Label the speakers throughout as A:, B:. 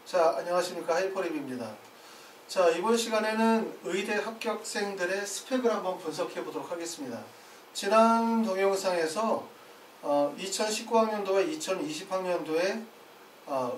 A: 자, 안녕하십니까. 하이퍼립입니다. 자, 이번 시간에는 의대 합격생들의 스펙을 한번 분석해 보도록 하겠습니다. 지난 동영상에서 2019학년도와 2020학년도의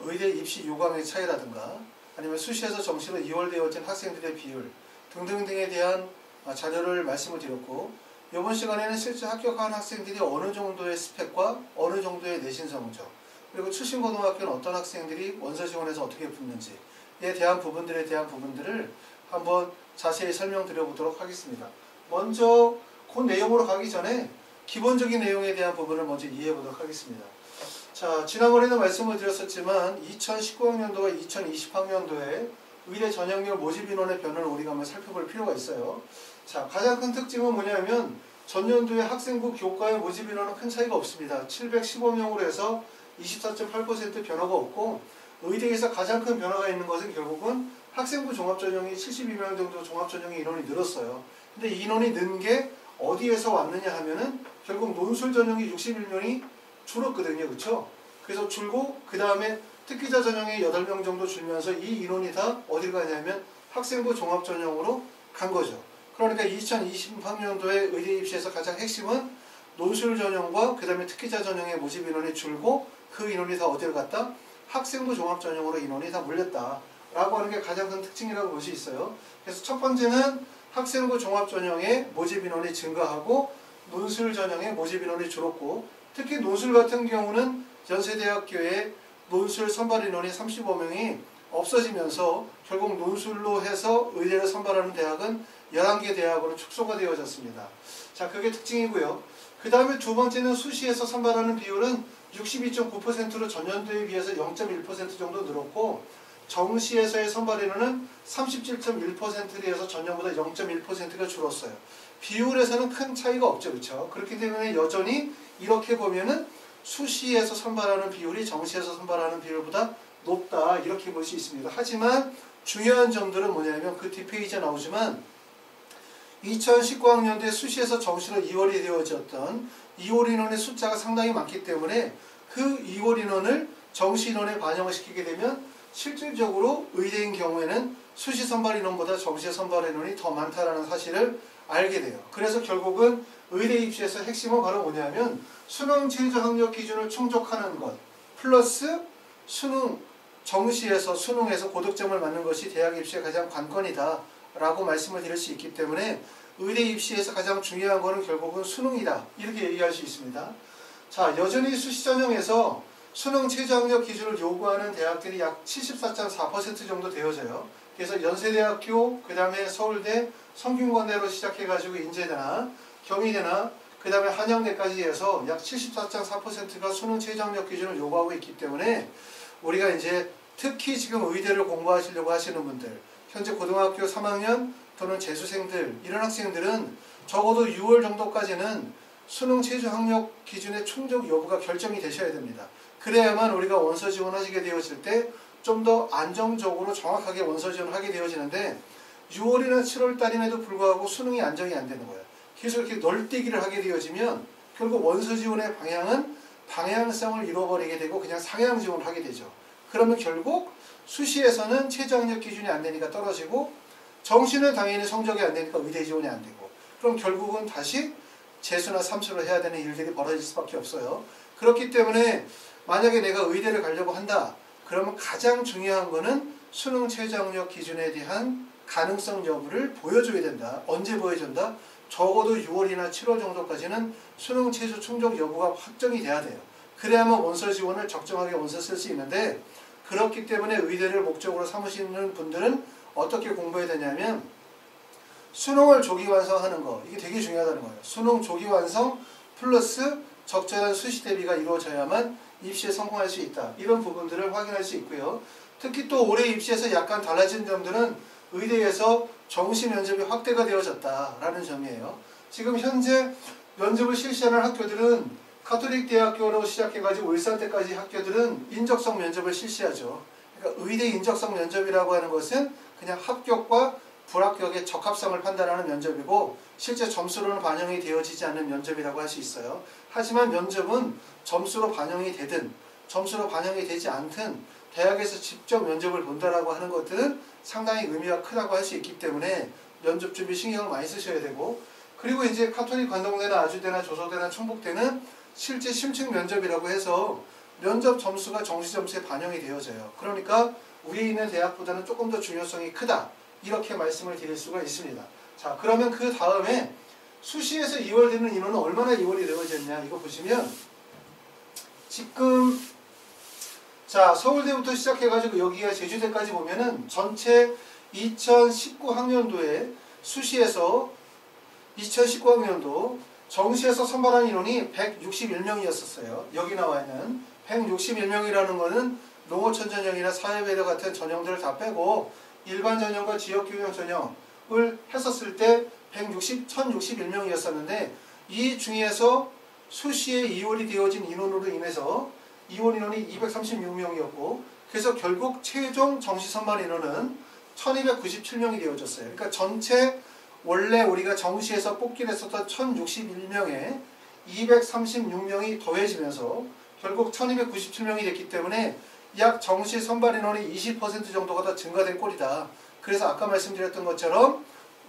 A: 의대 입시 요강의 차이라든가 아니면 수시에서 정시로 이월되어진 학생들의 비율 등등등에 대한 자료를 말씀을 드렸고, 이번 시간에는 실제 합격한 학생들이 어느 정도의 스펙과 어느 정도의 내신 성적, 그리고 출신고등학교는 어떤 학생들이 원서 지원해서 어떻게 붙는지에 대한 부분들을 한번 자세히 설명드려 보도록 하겠습니다. 먼저 그 내용으로 가기 전에 기본적인 내용에 대한 부분을 먼저 이해해 보도록 하겠습니다. 자, 지난번에도 말씀을 드렸었지만 2019학년도와 2020학년도에 의대 전형률 모집 인원의 변화를 우리가 한번 살펴볼 필요가 있어요. 자, 가장 큰 특징은 뭐냐면 전년도에 학생부 교과의 모집 인원은 큰 차이가 없습니다. 715명으로 해서 24.8% 변화가 없고, 의대에서 가장 큰 변화가 있는 것은 결국은 학생부 종합전형이 72명 정도 종합전형의 인원이 늘었어요. 근데 이 인원이 는 게 어디에서 왔느냐 하면은 결국 논술 전형이 61명이 줄었거든요. 그렇죠? 그래서 줄고 그 다음에 특기자 전형이 8명 정도 줄면서 이 인원이 다 어디로 가냐면 학생부 종합전형으로 간 거죠. 그러니까 2020학년도에 의대 입시에서 가장 핵심은 논술 전형과 그 다음에 특기자 전형의 모집 인원이 줄고 그 인원이 다 어디로 갔다? 학생부 종합전형으로 인원이 다 몰렸다 라고 하는 게 가장 큰 특징이라고 볼 수 있어요. 그래서 첫 번째는 학생부 종합전형의 모집 인원이 증가하고 논술 전형의 모집 인원이 줄었고, 특히 논술 같은 경우는 연세대학교의 논술 선발 인원이 35명이 없어지면서 결국 논술로 해서 의대를 선발하는 대학은 11개 대학으로 축소가 되어졌습니다. 자, 그게 특징이고요. 그 다음에 두 번째는 수시에서 선발하는 비율은 62.9%로 전년도에 비해서 0.1% 정도 늘었고, 정시에서의 선발 인원은 37.1%에서 전년보다 0.1%가 줄었어요. 비율에서는 큰 차이가 없죠. 그렇죠? 그렇기 때문에 여전히 이렇게 보면은 수시에서 선발하는 비율이 정시에서 선발하는 비율보다 높다, 이렇게 볼 수 있습니다. 하지만 중요한 점들은 뭐냐면 그 뒷페이지에 나오지만 2019학년도에 수시에서 정시로 이월이 되어졌던 이월 인원의 숫자가 상당히 많기 때문에 그 이월 인원을 정시 인원에 반영을 시키게 되면 실질적으로 의대인 경우에는 수시 선발 인원보다 정시 선발 인원이 더 많다는 사실을 알게 돼요. 그래서 결국은 의대 입시에서 핵심은 바로 뭐냐면 수능 최저 학력 기준을 충족하는 것 플러스 정시에서 수능에서 고득점을 맞는 것이 대학 입시의 가장 관건이다 라고 말씀을 드릴 수 있기 때문에 의대 입시에서 가장 중요한 것은 결국은 수능이다, 이렇게 얘기할 수 있습니다. 자, 여전히 수시 전형에서 수능 최저학력 기준을 요구하는 대학들이 약 74.4% 정도 되어져요. 그래서 연세대학교, 그 다음에 서울대, 성균관대로 시작해가지고 인제대나 경희대나 그 다음에 한양대까지 해서 약 74.4%가 수능 최저학력 기준을 요구하고 있기 때문에 우리가 이제 특히 지금 의대를 공부하시려고 하시는 분들, 현재 고등학교 3학년 또는 재수생들, 이런 학생들은 적어도 6월 정도까지는 수능 최저학력 기준의 충족 여부가 결정이 되셔야 됩니다. 그래야만 우리가 원서 지원하시게 되어질 때 좀 더 안정적으로 정확하게 원서 지원하게 되어지는데 6월이나 7월 달임에도 불구하고 수능이 안정이 안 되는 거예요. 계속 이렇게 널뛰기를 하게 되어지면 결국 원서 지원의 방향은 방향성을 잃어버리게 되고 그냥 상향 지원을 하게 되죠. 그러면 결국 수시에서는 최저학력 기준이 안 되니까 떨어지고, 정시는 당연히 성적이 안 되니까 의대 지원이 안 되고, 그럼 결국은 다시 재수나 삼수를 해야 되는 일들이 벌어질 수밖에 없어요. 그렇기 때문에 만약에 내가 의대를 가려고 한다, 그러면 가장 중요한 거는 수능 최저학력 기준에 대한 가능성 여부를 보여줘야 된다. 언제 보여준다? 적어도 6월이나 7월 정도까지는 수능 최저 충족 여부가 확정이 돼야 돼요. 그래야만 원서 지원을 적정하게 원서 쓸 수 있는데, 그렇기 때문에 의대를 목적으로 삼으시는 분들은 어떻게 공부해야 되냐면 수능을 조기 완성하는 거, 이게 되게 중요하다는 거예요. 수능 조기 완성 플러스 적절한 수시 대비가 이루어져야만 입시에 성공할 수 있다, 이런 부분들을 확인할 수 있고요. 특히 또 올해 입시에서 약간 달라진 점들은 의대에서 정시 면접이 확대가 되어졌다라는 점이에요. 지금 현재 면접을 실시하는 학교들은 가톨릭 대학교로 시작해가지고 울산대까지 학교들은 인적성 면접을 실시하죠. 그러니까 의대 인적성 면접이라고 하는 것은 그냥 합격과 불합격의 적합성을 판단하는 면접이고, 실제 점수로는 반영이 되어지지 않는 면접이라고 할 수 있어요. 하지만 면접은 점수로 반영이 되든 점수로 반영이 되지 않든 대학에서 직접 면접을 본다라고 하는 것들은 상당히 의미가 크다고 할 수 있기 때문에 면접 준비 신경을 많이 쓰셔야 되고, 그리고 이제 카톨릭 관동대나 아주대나 조소대나 총복대는 실제 심층 면접이라고 해서 면접 점수가 정시 점수에 반영이 되어져요. 그러니까 위에 있는 대학보다는 조금 더 중요성이 크다, 이렇게 말씀을 드릴 수가 있습니다. 자, 그러면 그 다음에 수시에서 이월되는 인원은 얼마나 이월이 되어졌냐, 이거 보시면 지금 자, 서울대부터 시작해가지고 여기가 제주대까지 보면은 전체 2019학년도에 수시에서 2019학년도 정시에서 선발한 인원이 161명이었었어요. 여기 나와 있는 161명이라는 거는 농어촌 전형이나 사회배려 같은 전형들을 다 빼고 일반 전형과 지역교육 전형을 했었을 때 1061명이었었는데, 이 중에서 수시에 이월이 되어진 인원으로 인해서 이월 인원이 236명이었고, 그래서 결국 최종 정시 선발 인원은 1297명이 되어졌어요. 그러니까 전체 원래 우리가 정시에서 뽑기로 했었던 1061명에 236명이 더해지면서 결국 1297명이 됐기 때문에 약 정시 선발 인원이 20% 정도가 더 증가된 꼴이다. 그래서 아까 말씀드렸던 것처럼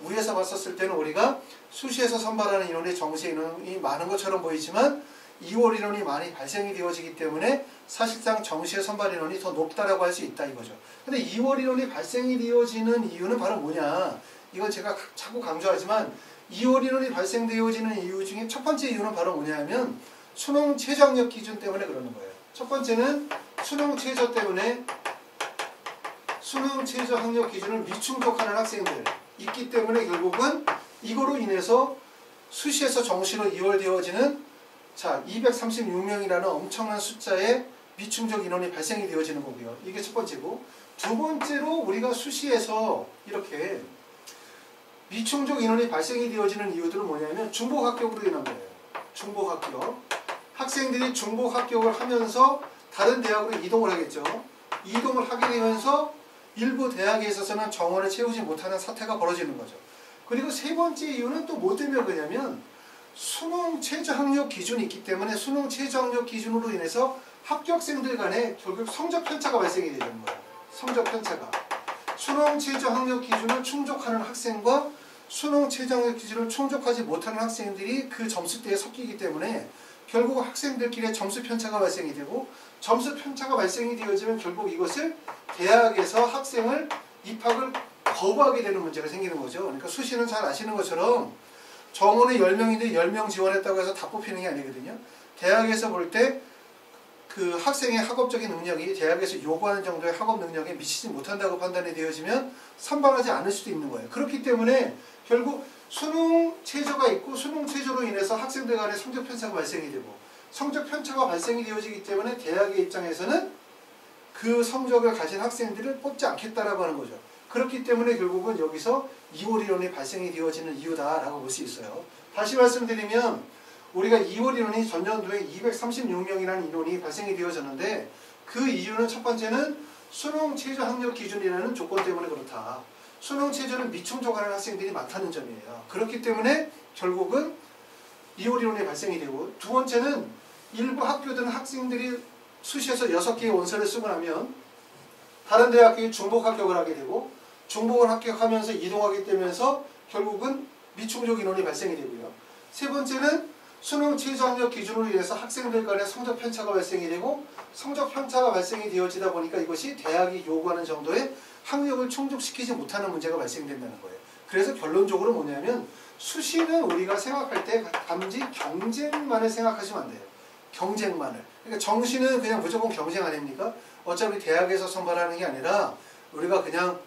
A: 위에서 봤었을 때는 우리가 수시에서 선발하는 인원이 정시 인원이 많은 것처럼 보이지만 2월 인원이 많이 발생이 되어지기 때문에 사실상 정시의 선발 인원이 더 높다라고 할 수 있다, 이거죠. 근데 2월 인원이 발생이 되어지는 이유는 바로 뭐냐? 이건 제가 자꾸 강조하지만 2월 인원이 발생되어지는 이유 중에 첫 번째 이유는 바로 뭐냐면 수능 최저 학력 기준 때문에 그러는 거예요. 첫 번째는 수능 최저 때문에 수능 최저 학력 기준을 미충족하는 학생들 있기 때문에 결국은 이거로 인해서 수시에서 정시로 이월되어지는 236명이라는 엄청난 숫자의 미충족 인원이 발생이 되어지는 거고요. 이게 첫 번째고, 두 번째로 우리가 수시에서 이렇게 미충족 인원이 발생이 되어지는 이유들은 뭐냐면 중복 합격으로 인한 거예요. 중복 합격. 학생들이 중복 합격을 하면서 다른 대학으로 이동을 하겠죠. 이동을 하게 되면서 일부 대학에 있어서는 정원을 채우지 못하는 사태가 벌어지는 거죠. 그리고 세 번째 이유는 또 뭐 때문에 그러냐면 수능 최저 학력 기준이 있기 때문에 수능 최저 학력 기준으로 인해서 합격생들 간에 결국 성적 편차가 발생이 되는 거예요. 성적 편차가. 수능 최저 학력 기준을 충족하는 학생과 수능 최저 학력 기준을 충족하지 못하는 학생들이 그 점수대에 섞이기 때문에 결국 학생들끼리의 점수 편차가 발생이 되고, 점수 편차가 발생이 되어지면 결국 이것을 대학에서 학생을 입학을 거부하게 되는 문제가 생기는 거죠. 그러니까 수시는 잘 아시는 것처럼 정원에 10명인데 10명 지원했다고 해서 다 뽑히는 게 아니거든요. 대학에서 볼 때 그 학생의 학업적인 능력이 대학에서 요구하는 정도의 학업 능력에 미치지 못한다고 판단이 되어지면 선발하지 않을 수도 있는 거예요. 그렇기 때문에 결국 수능 최저가 있고 수능 최저로 인해서 학생들 간의 성적 편차가 발생이 되고, 성적 편차가 발생이 되어지기 때문에 대학의 입장에서는 그 성적을 가진 학생들을 뽑지 않겠다라고 하는 거죠. 그렇기 때문에 결국은 여기서 이월 인원이 발생이 되어지는 이유다라고 볼 수 있어요. 다시 말씀드리면 우리가 이월 인원이 전년도에 236명이라는 인원이 발생이 되어졌는데, 그 이유는 첫 번째는 수능 최저 학력 기준이라는 조건 때문에 그렇다. 수능 최저는 미충족하는 학생들이 많다는 점이에요. 그렇기 때문에 결국은 이월 인원이 발생이 되고, 두 번째는 일부 학교들은 학생들이 수시에서 6개의 원서를 쓰고 나면 다른 대학교에 중복 합격을 하게 되고, 중복을 합격하면서 이동하게 되면서 결국은 미충족 인원이 발생이 되고요. 세 번째는 수능 최저 학력 기준으로 인해서 학생들 간의 성적 편차가 발생이 되고, 성적 편차가 발생이 되어지다 보니까 이것이 대학이 요구하는 정도의 학력을 충족시키지 못하는 문제가 발생된다는 거예요. 그래서 결론적으로 뭐냐면 수시는 우리가 생각할 때 단지 경쟁만을 생각하시면 안 돼요. 경쟁만을. 그러니까 정시는 그냥 무조건 경쟁 아닙니까? 어차피 대학에서 선발하는 게 아니라 우리가 그냥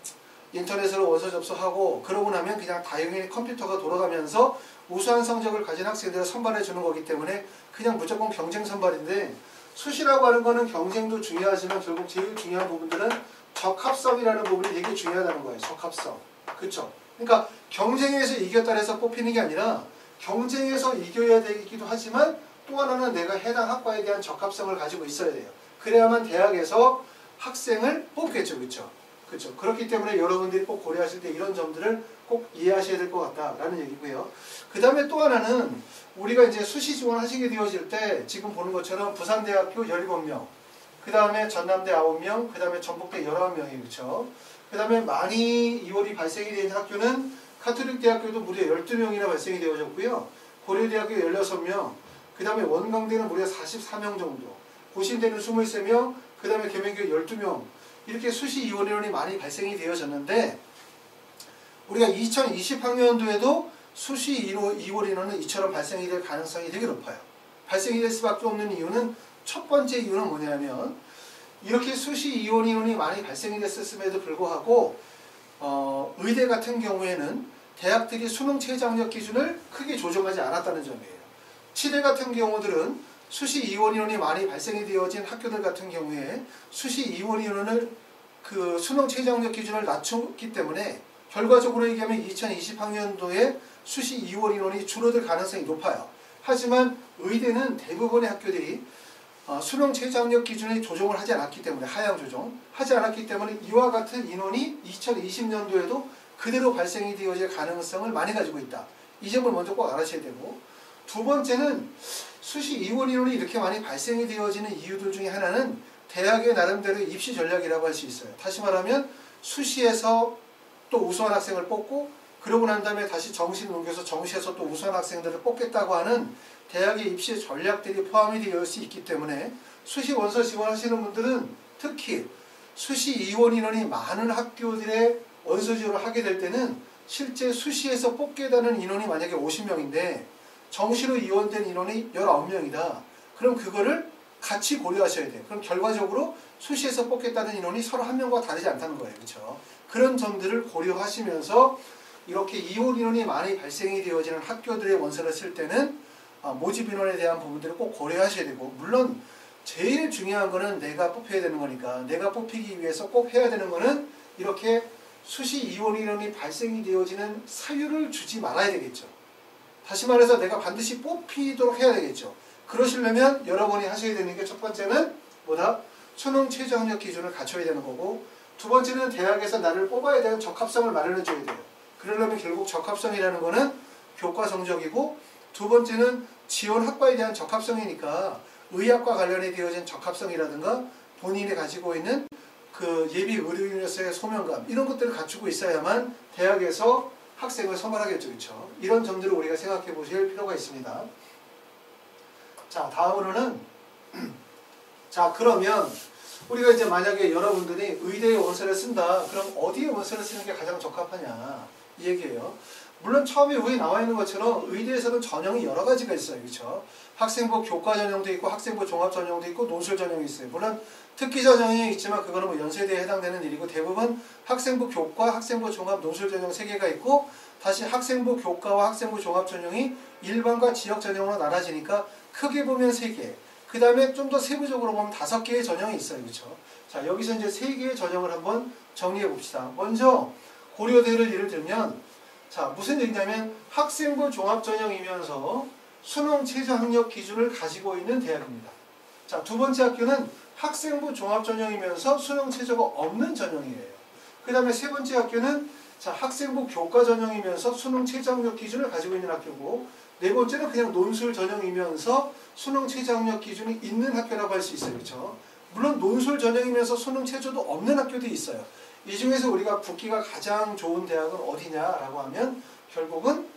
A: 인터넷으로 원서 접수하고 그러고 나면 그냥 다행히 컴퓨터가 돌아가면서 우수한 성적을 가진 학생들을 선발해 주는 거기 때문에 그냥 무조건 경쟁 선발인데, 수시라고 하는 거는 경쟁도 중요하지만 결국 제일 중요한 부분들은 적합성이라는 부분이 되게 중요하다는 거예요. 적합성. 그렇죠? 그러니까 경쟁에서 이겼다 해서 뽑히는 게 아니라 경쟁에서 이겨야 되기도 하지만 또 하나는 내가 해당 학과에 대한 적합성을 가지고 있어야 돼요. 그래야만 대학에서 학생을 뽑겠죠. 그렇죠? 그렇죠. 그렇기 때문에 여러분들이 꼭 고려하실 때 이런 점들을 꼭 이해하셔야 될 것 같다라는 얘기고요. 그 다음에 또 하나는 우리가 이제 수시 지원하시게 되어질 때 지금 보는 것처럼 부산대학교 17명, 그 다음에 전남대 9명, 그 다음에 전북대 19명이 그렇죠. 그 다음에 많이 이월이 발생이 된 학교는 카톨릭대학교도 무려 12명이나 발생이 되어졌고요. 고려대학교 16명, 그 다음에 원광대는 무려 44명 정도, 고신대는 23명, 그 다음에 계명교 12명, 이렇게 수시 이원 인원이 많이 발생이 되어졌는데, 우리가 2020학년도에도 수시 이원 인원은 이처럼 발생이 될 가능성이 되게 높아요. 발생이 될 수밖에 없는 이유는, 첫 번째 이유는 뭐냐면, 이렇게 수시 이원 인원이 많이 발생이 됐음에도 불구하고 의대 같은 경우에는 대학들이 수능 최저학력 기준을 크게 조정하지 않았다는 점이에요. 치대 같은 경우들은 수시 이원 인원이 많이 발생이 되어진 학교들 같은 경우에 수시 이원 인원을 그 수능 최저학력 기준을 낮췄기 때문에 결과적으로 얘기하면 2020학년도에 수시 이원 인원이 줄어들 가능성이 높아요. 하지만 의대는 대부분의 학교들이 수능 최저학력 기준에 조정을 하지 않았기 때문에, 하향 조정 하지 않았기 때문에 이와 같은 인원이 2020년도에도 그대로 발생이 되어질 가능성을 많이 가지고 있다. 이 점을 먼저 꼭 알아셔야 되고, 두 번째는 수시 이원 인원이 이렇게 많이 발생이 되어지는 이유들 중에 하나는 대학의 나름대로 입시 전략이라고 할 수 있어요. 다시 말하면 수시에서 또 우수한 학생을 뽑고, 그러고 난 다음에 다시 정시를 옮겨서 정시에서 또 우수한 학생들을 뽑겠다고 하는 대학의 입시 전략들이 포함이 되어 수 있기 때문에 수시 원서 지원하시는 분들은 특히 수시 이원 인원이 많은 학교들의 원서 지원을 하게 될 때는 실제 수시에서 뽑게 되는 인원이 만약에 50명인데 정시로 이원된 인원이 19명이다. 그럼 그거를 같이 고려하셔야 돼요. 그럼 결과적으로 수시에서 뽑겠다는 인원이 서로 한 명과 다르지 않다는 거예요. 그렇죠? 그런 점들을 고려하시면서 이렇게 이원 인원이 많이 발생이 되어지는 학교들의 원서를 쓸 때는 모집 인원에 대한 부분들을 꼭 고려하셔야 되고, 물론 제일 중요한 거는 내가 뽑혀야 되는 거니까 내가 뽑히기 위해서 꼭 해야 되는 거는 이렇게 수시 이원 인원이 발생이 되어지는 사유를 주지 말아야 되겠죠. 다시 말해서 내가 반드시 뽑히도록 해야 되겠죠. 그러시려면 여러분이 하셔야 되는 게, 첫 번째는 뭐다? 수능 최저학력 기준을 갖춰야 되는 거고, 두 번째는 대학에서 나를 뽑아야 되는 적합성을 마련해 줘야 돼요. 그러려면 결국 적합성이라는 거는 교과 성적이고, 두 번째는 지원 학과에 대한 적합성이니까 의학과 관련해 되어진 적합성이라든가 본인이 가지고 있는 그 예비 의료인으로서의 소명감, 이런 것들을 갖추고 있어야만 대학에서 학생을 선발하겠죠. 그렇죠? 이런 점들을 우리가 생각해 보실 필요가 있습니다. 자, 다음으로는 자, 그러면 우리가 이제 만약에 여러분들이 의대에 원서를 쓴다. 그럼 어디에 원서를 쓰는 게 가장 적합하냐, 이 얘기예요. 물론 처음에 여기 나와 있는 것처럼 의대에서는 전형이 여러 가지가 있어요. 그렇죠? 학생부 교과 전형도 있고 학생부 종합 전형도 있고 논술 전형이 있어요. 물론 특기 전형이 있지만 그거는 뭐 연세대에 해당되는 일이고, 대부분 학생부 교과, 학생부 종합, 논술 전형 3개가 있고, 다시 학생부 교과와 학생부 종합 전형이 일반과 지역 전형으로 나눠지니까 크게 보면 3개, 그 다음에 좀 더 세부적으로 보면 5개의 전형이 있어요. 그렇죠? 자, 여기서 이제 3개의 전형을 한번 정리해 봅시다. 먼저 고려대를 예를 들면, 자, 무슨 얘기냐면 학생부 종합 전형이면서 수능 최저학력 기준을 가지고 있는 대학입니다. 자, 두 번째 학교는 학생부 종합 전형이면서 수능 최저가 없는 전형이에요. 그 다음에 세 번째 학교는 자, 학생부 교과 전형이면서 수능 최저학력 기준을 가지고 있는 학교고, 네 번째는 그냥 논술 전형이면서 수능 최저학력 기준이 있는 학교라고 할 수 있어요. 그렇죠? 물론 논술 전형이면서 수능 최저도 없는 학교도 있어요. 이 중에서 우리가 붙기가 가장 좋은 대학은 어디냐라고 하면, 결국은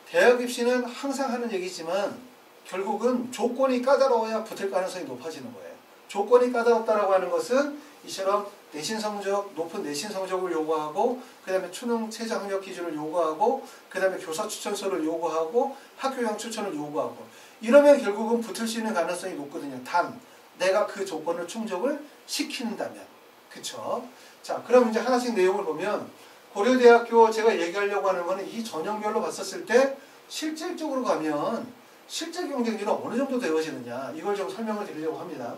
A: 대학 입시는 항상 하는 얘기지만 결국은 조건이 까다로워야 붙을 가능성이 높아지는 거예요. 조건이 까다롭다라고 하는 것은 이처럼 내신 성적, 높은 내신 성적을 요구하고, 그 다음에 수능 최저학력 기준을 요구하고, 그 다음에 교사 추천서를 요구하고, 학교장 추천을 요구하고, 이러면 결국은 붙을 수 있는 가능성이 높거든요. 단 내가 그 조건을 충족을 시키는다면. 그쵸? 자, 그럼 이제 하나씩 내용을 보면, 고려대학교 제가 얘기하려고 하는 거는 이 전형별로 봤었을 때 실질적으로 가면 실제 경쟁률은 어느 정도 되어지느냐, 이걸 좀 설명을 드리려고 합니다.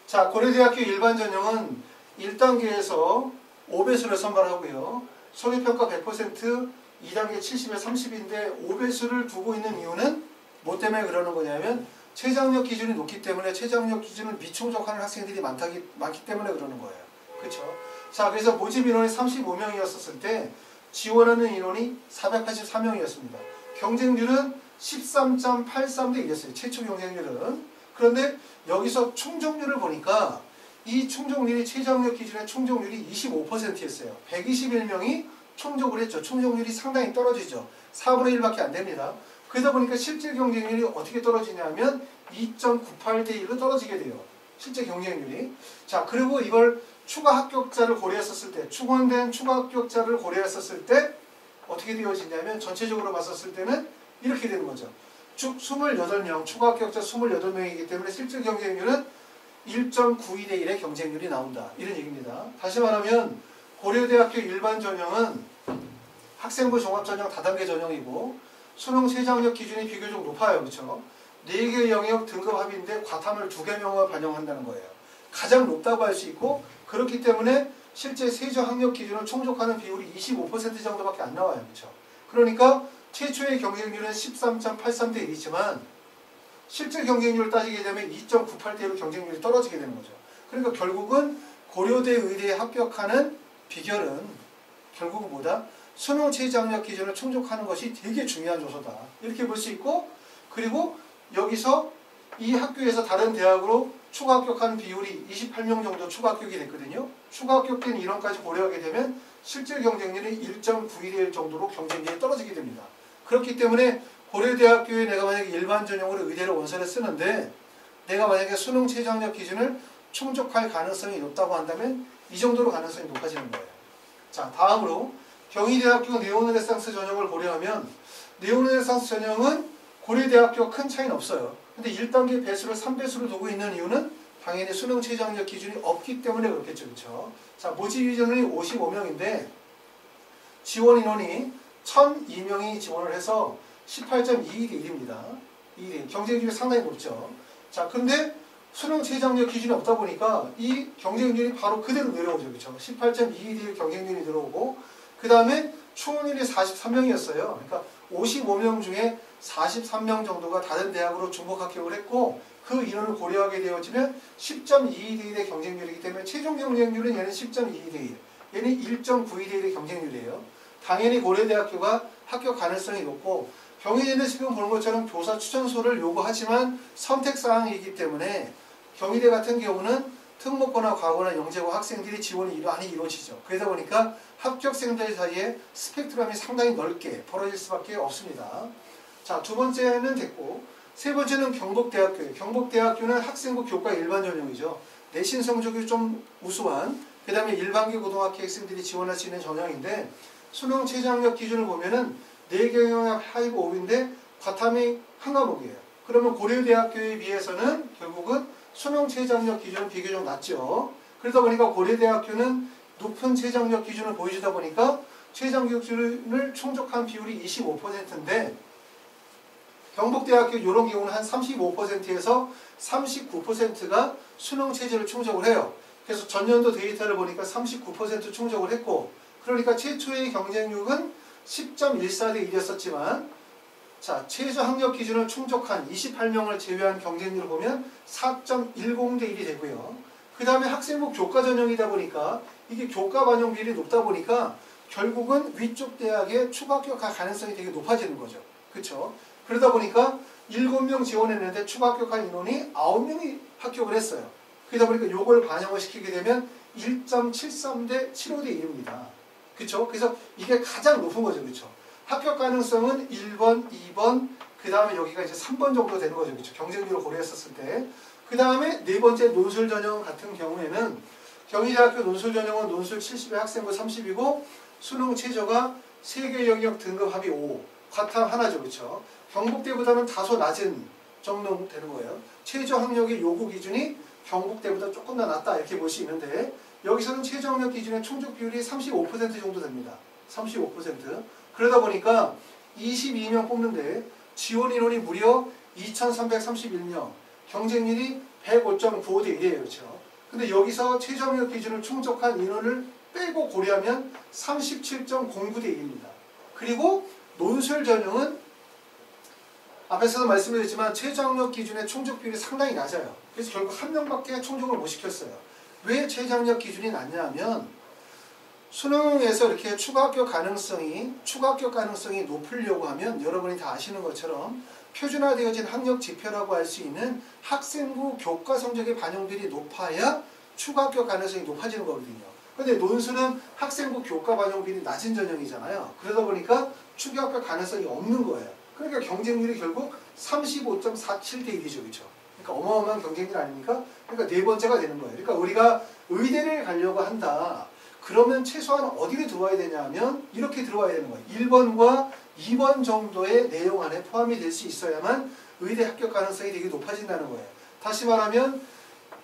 A: 자, 고려대학교 일반 전형은 1단계에서 5배수를 선발하고요. 소리평가 100%, 2단계 70에 30인데 5배수를 두고 있는 이유는 뭐 때문에 그러는 거냐면 최저학력 기준이 높기 때문에, 최저학력 기준을 미충족하는 학생들이 많기 때문에 그러는 거예요. 그렇죠? 자, 그래서 모집 인원이 35명이었을 때 지원하는 인원이 484명이었습니다. 경쟁률은 13.83대 1이었어요. 최초 경쟁률은. 그런데 여기서 충족률을 보니까 이 충족률이 최저학력 기준의 충족률이 25%였어요. 121명이 충족을 했죠. 충족률이 상당히 떨어지죠. 4분의 1밖에 안 됩니다. 그러다 보니까 실질 경쟁률이 어떻게 떨어지냐면 2.98대 1로 떨어지게 돼요. 실제 경쟁률이. 자, 그리고 이걸 추가 합격자를 고려했었을 때, 충원된 추가 합격자를 고려했었을 때 어떻게 되어지냐면 전체적으로 봤었을 때는 이렇게 되는 거죠. 쭉 28명, 추가 합격자 28명이기 때문에 실질 경쟁률은 1.92대 1의 경쟁률이 나온다. 이런 얘기입니다. 다시 말하면 고려대학교 일반 전형은 학생부 종합전형 다단계 전형이고 수능 최저학력 기준이 비교적 높아요. 그렇죠? 4개 영역 등급 합의인데 과탐을 2개명을 반영한다는 거예요. 가장 높다고 할 수 있고 그렇기 때문에 실제 최저학력 기준을 충족하는 비율이 25% 정도밖에 안 나와요. 그렇죠? 그러니까 최초의 경쟁률은 13.83대 1이지만 실제 경쟁률을 따지게 되면 2.98대 1로 경쟁률이 떨어지게 되는 거죠. 그러니까 결국은 고려대 의대에 합격하는 비결은 결국은 뭐다? 수능 최저학력 기준을 충족하는 것이 되게 중요한 요소다. 이렇게 볼 수 있고 그리고 여기서 이 학교에서 다른 대학으로 추가 합격한 비율이 28명 정도 추가 합격이 됐거든요. 추가 합격된 인원까지 고려하게 되면 실질 경쟁률이 1.91대 1 정도로 경쟁률이 떨어지게 됩니다. 그렇기 때문에 고려대학교에 내가 만약에 일반 전형으로 의대를 원서를 쓰는데 내가 만약에 수능 최저학력 기준을 충족할 가능성이 높다고 한다면 이 정도로 가능성이 높아지는 거예요. 자, 다음으로 경희대학교 네오르네상스 전형을 고려하면 네오르네상스 전형은 고려대학교 큰 차이는 없어요. 근데 1단계 배수를 3배수로 두고 있는 이유는 당연히 수능 최저학력 기준이 없기 때문에 그렇겠죠. 그렇죠? 자, 모집 인원이 55명인데 지원 인원이 1002명이 지원을 해서 18.22대 1입니다. 2대 경쟁률이 상당히 높죠. 자, 근데 수능 최저학력 기준이 없다 보니까 이 경쟁률이 바로 그대로 내려오죠. 그렇죠? 18.22대 1 경쟁률이 들어오고 그 다음에 충원율이 43명이었어요. 그러니까 55명 중에 43명 정도가 다른 대학으로 중복 합격을 했고 그 인원을 고려하게 되어지면 10.22대 1의 경쟁률이기 때문에 최종 경쟁률은 얘는 10.22대 1, 얘는 1.92대 1의 경쟁률이에요. 당연히 고려대학교가 합격 가능성이 높고 경희대는 지금 보는 것처럼 교사 추천서를 요구하지만 선택사항이기 때문에 경희대 같은 경우는 특목고나 과거나 영재고 학생들이 지원이 많이 이루어지죠. 그러다 보니까 합격생들 사이에 스펙트럼이 상당히 넓게 벌어질 수밖에 없습니다. 자, 두 번째는 됐고 세 번째는 경북대학교예요. 경북대학교는 학생부 교과 일반 전형이죠. 내신 성적이 좀 우수한 그 다음에 일반계 고등학교 학생들이 지원할 수 있는 전형인데 수능 최저학력 기준을 보면은 4개 영역 하이브 5인데 과탐이 한 과목이에요. 그러면 고려대학교에 비해서는 결국은 수능 최저학력 기준은 비교적 낮죠. 그러다 보니까 고려대학교는 높은 최저학력 기준을 보여주다 보니까 최저학력 기준을 충족한 비율이 25%인데 경북대학교 이런 경우는 한 35%에서 39%가 수능 체제를 충족을 해요. 그래서 전년도 데이터를 보니까 39% 충족을 했고 그러니까 최초의 경쟁률은 10.14대 1이었었지만 자, 최저학력 기준을 충족한 28명을 제외한 경쟁률을 보면 4.10대 1이 되고요. 그 다음에 학생부 교과 전형이다 보니까 이게 교과 반영 비율이 높다 보니까 결국은 위쪽 대학에 추가 합격할 가능성이 되게 높아지는 거죠. 그렇죠? 그러다 보니까 7명 지원했는데 추가 합격한 인원이 9명이 합격을 했어요. 그러다 보니까 이걸 반영을 시키게 되면 1.73대 75대 1입니다. 그렇죠? 그래서 이게 가장 높은 거죠. 그렇죠? 합격 가능성은 1번, 2번, 그 다음에 여기가 이제 3번 정도 되는 거죠. 그렇죠? 경쟁률을 고려했었을 때. 그 다음에 네 번째 논술 전형 같은 경우에는 경희대학교 논술 전형은 논술 70에 학생부 30이고 수능 최저가 3개 영역 등급 합이 5, 과탐 하나죠. 그렇죠? 경북대보다는 다소 낮은 정도 되는 거예요. 최저학력의 요구 기준이 경북대보다 조금 더 낮다 이렇게 볼 수 있는데 여기서는 최저학력 기준의 충족 비율이 35% 정도 됩니다. 35%. 그러다 보니까 22명 뽑는데 지원 인원이 무려 2,331명, 경쟁률이 105.95대 1이에요. 그렇죠? 근데 여기서 최저학력 기준을 충족한 인원을 빼고 고려하면 37.09대 1입니다. 그리고 논술 전형은 앞에서도 말씀드렸지만 최저학력 기준의 충족 비율이 상당히 낮아요. 그래서 결국 한 명밖에 충족을 못 시켰어요. 왜 최저학력 기준이 낮냐면 수능에서 이렇게 추가 합격 가능성이 높으려고 하면 여러분이 다 아시는 것처럼 표준화되어진 학력 지표라고 할 수 있는 학생부 교과 성적의 반영률이 높아야 추가 합격 가능성이 높아지는 거거든요. 근데 논술은 학생부 교과 반영률이 낮은 전형이잖아요. 그러다 보니까 추가 합격 가능성이 없는 거예요. 그러니까 경쟁률이 결국 35.47대 1이죠. 그렇죠? 그러니까 어마어마한 경쟁률 아닙니까? 그러니까 네 번째가 되는 거예요. 그러니까 우리가 의대를 가려고 한다. 그러면 최소한 어디를 들어와야 되냐 하면 이렇게 들어와야 되는 거예요. 1번과 2번 정도의 내용 안에 포함이 될 수 있어야만 의대 합격 가능성이 되게 높아진다는 거예요. 다시 말하면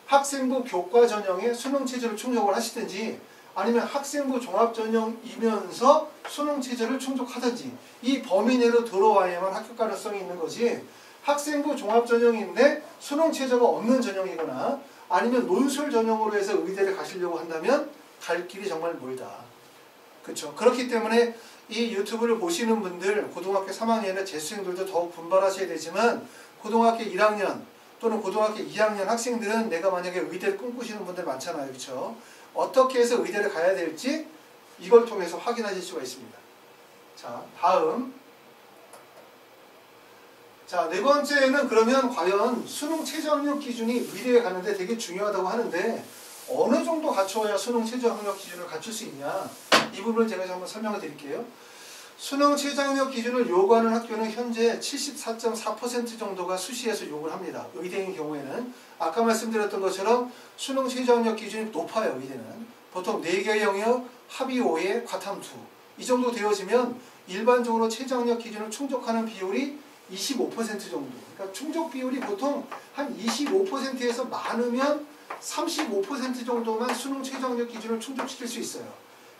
A: 학생부 교과 전형의 수능 체제를 충족을 하시든지 아니면 학생부 종합 전형이면서 수능 체제를 충족하든지 이 범위 내로 들어와야만 합격 가능성이 있는 거지. 학생부 종합 전형인데 수능 체제가 없는 전형이거나 아니면 논술 전형으로 해서 의대를 가시려고 한다면 갈 길이 정말 멀다. 그렇죠? 그렇기 때문에 이 유튜브를 보시는 분들 고등학교 3학년의 재수생들도 더욱 분발하셔야 되지만 고등학교 1학년 또는 고등학교 2학년 학생들은 내가 만약에 의대를 꿈꾸시는 분들 많잖아요. 그렇죠? 어떻게 해서 의대를 가야 될지 이걸 통해서 확인하실 수가 있습니다. 자, 다음. 자, 네 번째는 그러면 과연 수능 최저 학력 기준이 의대에 가는데 되게 중요하다고 하는데 어느 정도 갖추어야 수능 최저 학력 기준을 갖출 수 있냐? 이 부분을 제가 한번 설명을 드릴게요. 수능 최저 학력 기준을 요구하는 학교는 현재 74.4% 정도가 수시에서 요구를 합니다. 의대인 경우에는 아까 말씀드렸던 것처럼 수능 최저 학력 기준이 높아요. 의대는 보통 4개 영역, 합의 5에 과탐 2. 이 정도 되어지면 일반적으로 최저 학력 기준을 충족하는 비율이 25% 정도. 그러니까 충족 비율이 보통 한 25%에서 많으면 35% 정도만 수능 최저 학력 기준을 충족시킬 수 있어요.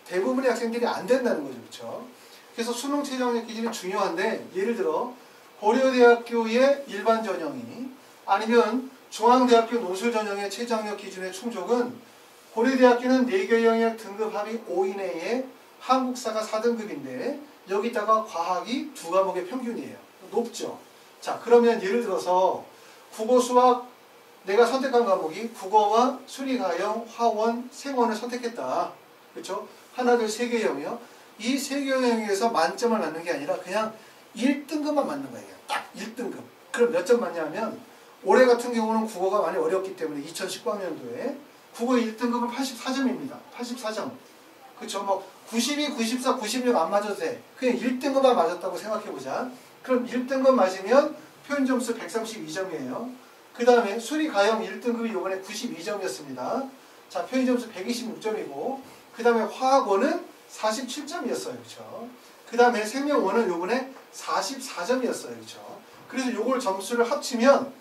A: 대부분의 학생들이 안 된다는 거죠. 그렇죠? 그래서 수능 최저 학력 기준이 중요한데 예를 들어 고려대학교의 일반 전형이 아니면 중앙대학교 논술 전형의 최저 학력 기준의 충족은 고려대학교는 4개 영역 등급 합이 5 이내에 한국사가 4등급인데 여기다가 과학이 2과목의 평균이에요. 높죠. 자, 그러면 예를 들어서 국어, 수학 내가 선택한 과목이 국어와 수리가형, 화원, 생원을 선택했다. 그렇죠? 하나, 둘, 3개 영역. 이 3개 영역에서 만점을 맞는 게 아니라 그냥 1등급만 맞는 거예요. 딱 1등급. 그럼 몇 점 맞냐면 올해 같은 경우는 국어가 많이 어렵기 때문에 2019학년도에 국어 1등급은 84점입니다. 84점. 그렇죠? 뭐 92, 94, 96 안 맞아도 돼. 그냥 1등급만 맞았다고 생각해보자. 그럼 1등급 맞으면 표현점수 132점이에요. 그 다음에 수리가형 1등급이 이번에 92점이었습니다. 자, 표현점수 126점이고 그 다음에 화학원은 47점이었어요. 그렇죠? 그 다음에 생명원은 이번에 44점이었어요. 그렇죠? 그래서 요걸 점수를 합치면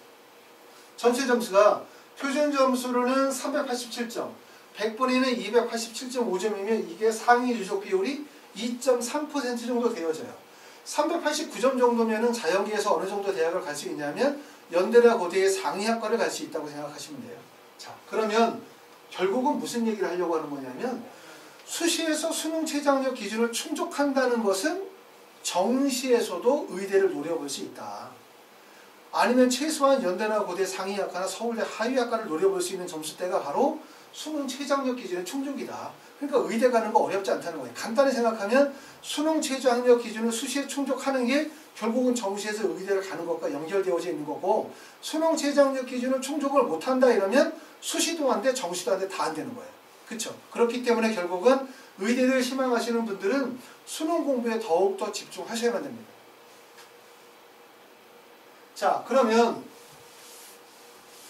A: 전체 점수가 표준 점수로는 387점, 100분위는 287.5점이면 이게 상위 누적 비율이 2.3% 정도 되어져요. 389점 정도면은 자연계에서 어느 정도 대학을 갈 수 있냐면 연대나 고대의 상위학과를 갈 수 있다고 생각하시면 돼요. 자, 그러면 결국은 무슨 얘기를 하려고 하는 거냐면 수시에서 수능 최저 학력 기준을 충족한다는 것은 정시에서도 의대를 노려볼 수 있다. 아니면 최소한 연대나 고대 상위학과나 서울대 하위학과를 노려볼 수 있는 점수대가 바로 수능 최저 학력 기준의 충족이다. 그러니까 의대 가는 거 어렵지 않다는 거예요. 간단히 생각하면 수능 최저 학력 기준을 수시에 충족하는 게 결국은 정시에서 의대를 가는 것과 연결되어져 있는 거고 수능 최저 학력 기준을 충족을 못한다 이러면 수시도 안 돼, 정시도 안 돼, 다 안 되는 거예요. 그렇죠? 그렇기 때문에 결국은 의대를 희망하시는 분들은 수능 공부에 더욱더 집중하셔야만 됩니다. 자, 그러면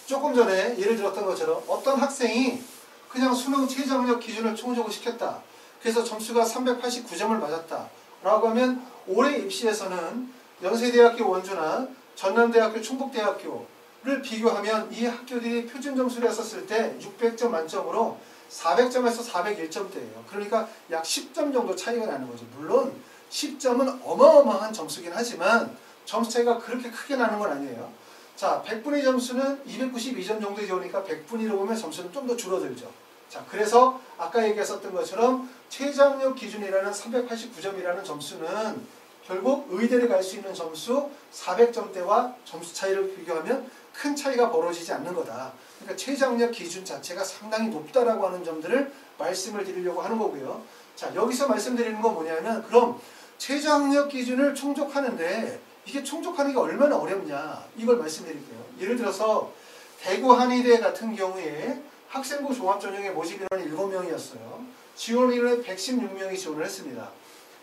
A: 조금 전에 예를 들었던 것처럼 어떤 학생이 그냥 수능 최저 학력 기준을 충족을 시켰다. 그래서 점수가 389점을 맞았다. 라고 하면 올해 입시에서는 연세대학교 원주나 전남대학교 충북대학교를 비교하면 이 학교들이 표준 점수를 했었을 때 600점 만점으로 400점에서 401점대예요. 그러니까 약 10점 정도 차이가 나는 거죠. 물론 10점은 어마어마한 점수긴 하지만 점수 차이가 그렇게 크게 나는 건 아니에요. 자, 100분의 점수는 292점 정도 되니까 100분위로 보면 점수는 좀 더 줄어들죠. 자, 그래서 아까 얘기했었던 것처럼 최저 학력 기준이라는 389점이라는 점수는 결국 의대를 갈 수 있는 점수 400점대와 점수 차이를 비교하면 큰 차이가 벌어지지 않는 거다. 그러니까 최저 학력 기준 자체가 상당히 높다라고 하는 점들을 말씀을 드리려고 하는 거고요. 자, 여기서 말씀드리는 건 뭐냐면 그럼 최저 학력 기준을 충족하는데 이게 충족하는 게 얼마나 어렵냐 이걸 말씀드릴게요. 예를 들어서 대구 한의대 같은 경우에 학생부 종합전형의 모집 인원이 7명이었어요. 지원 인원이 116명이 지원을 했습니다.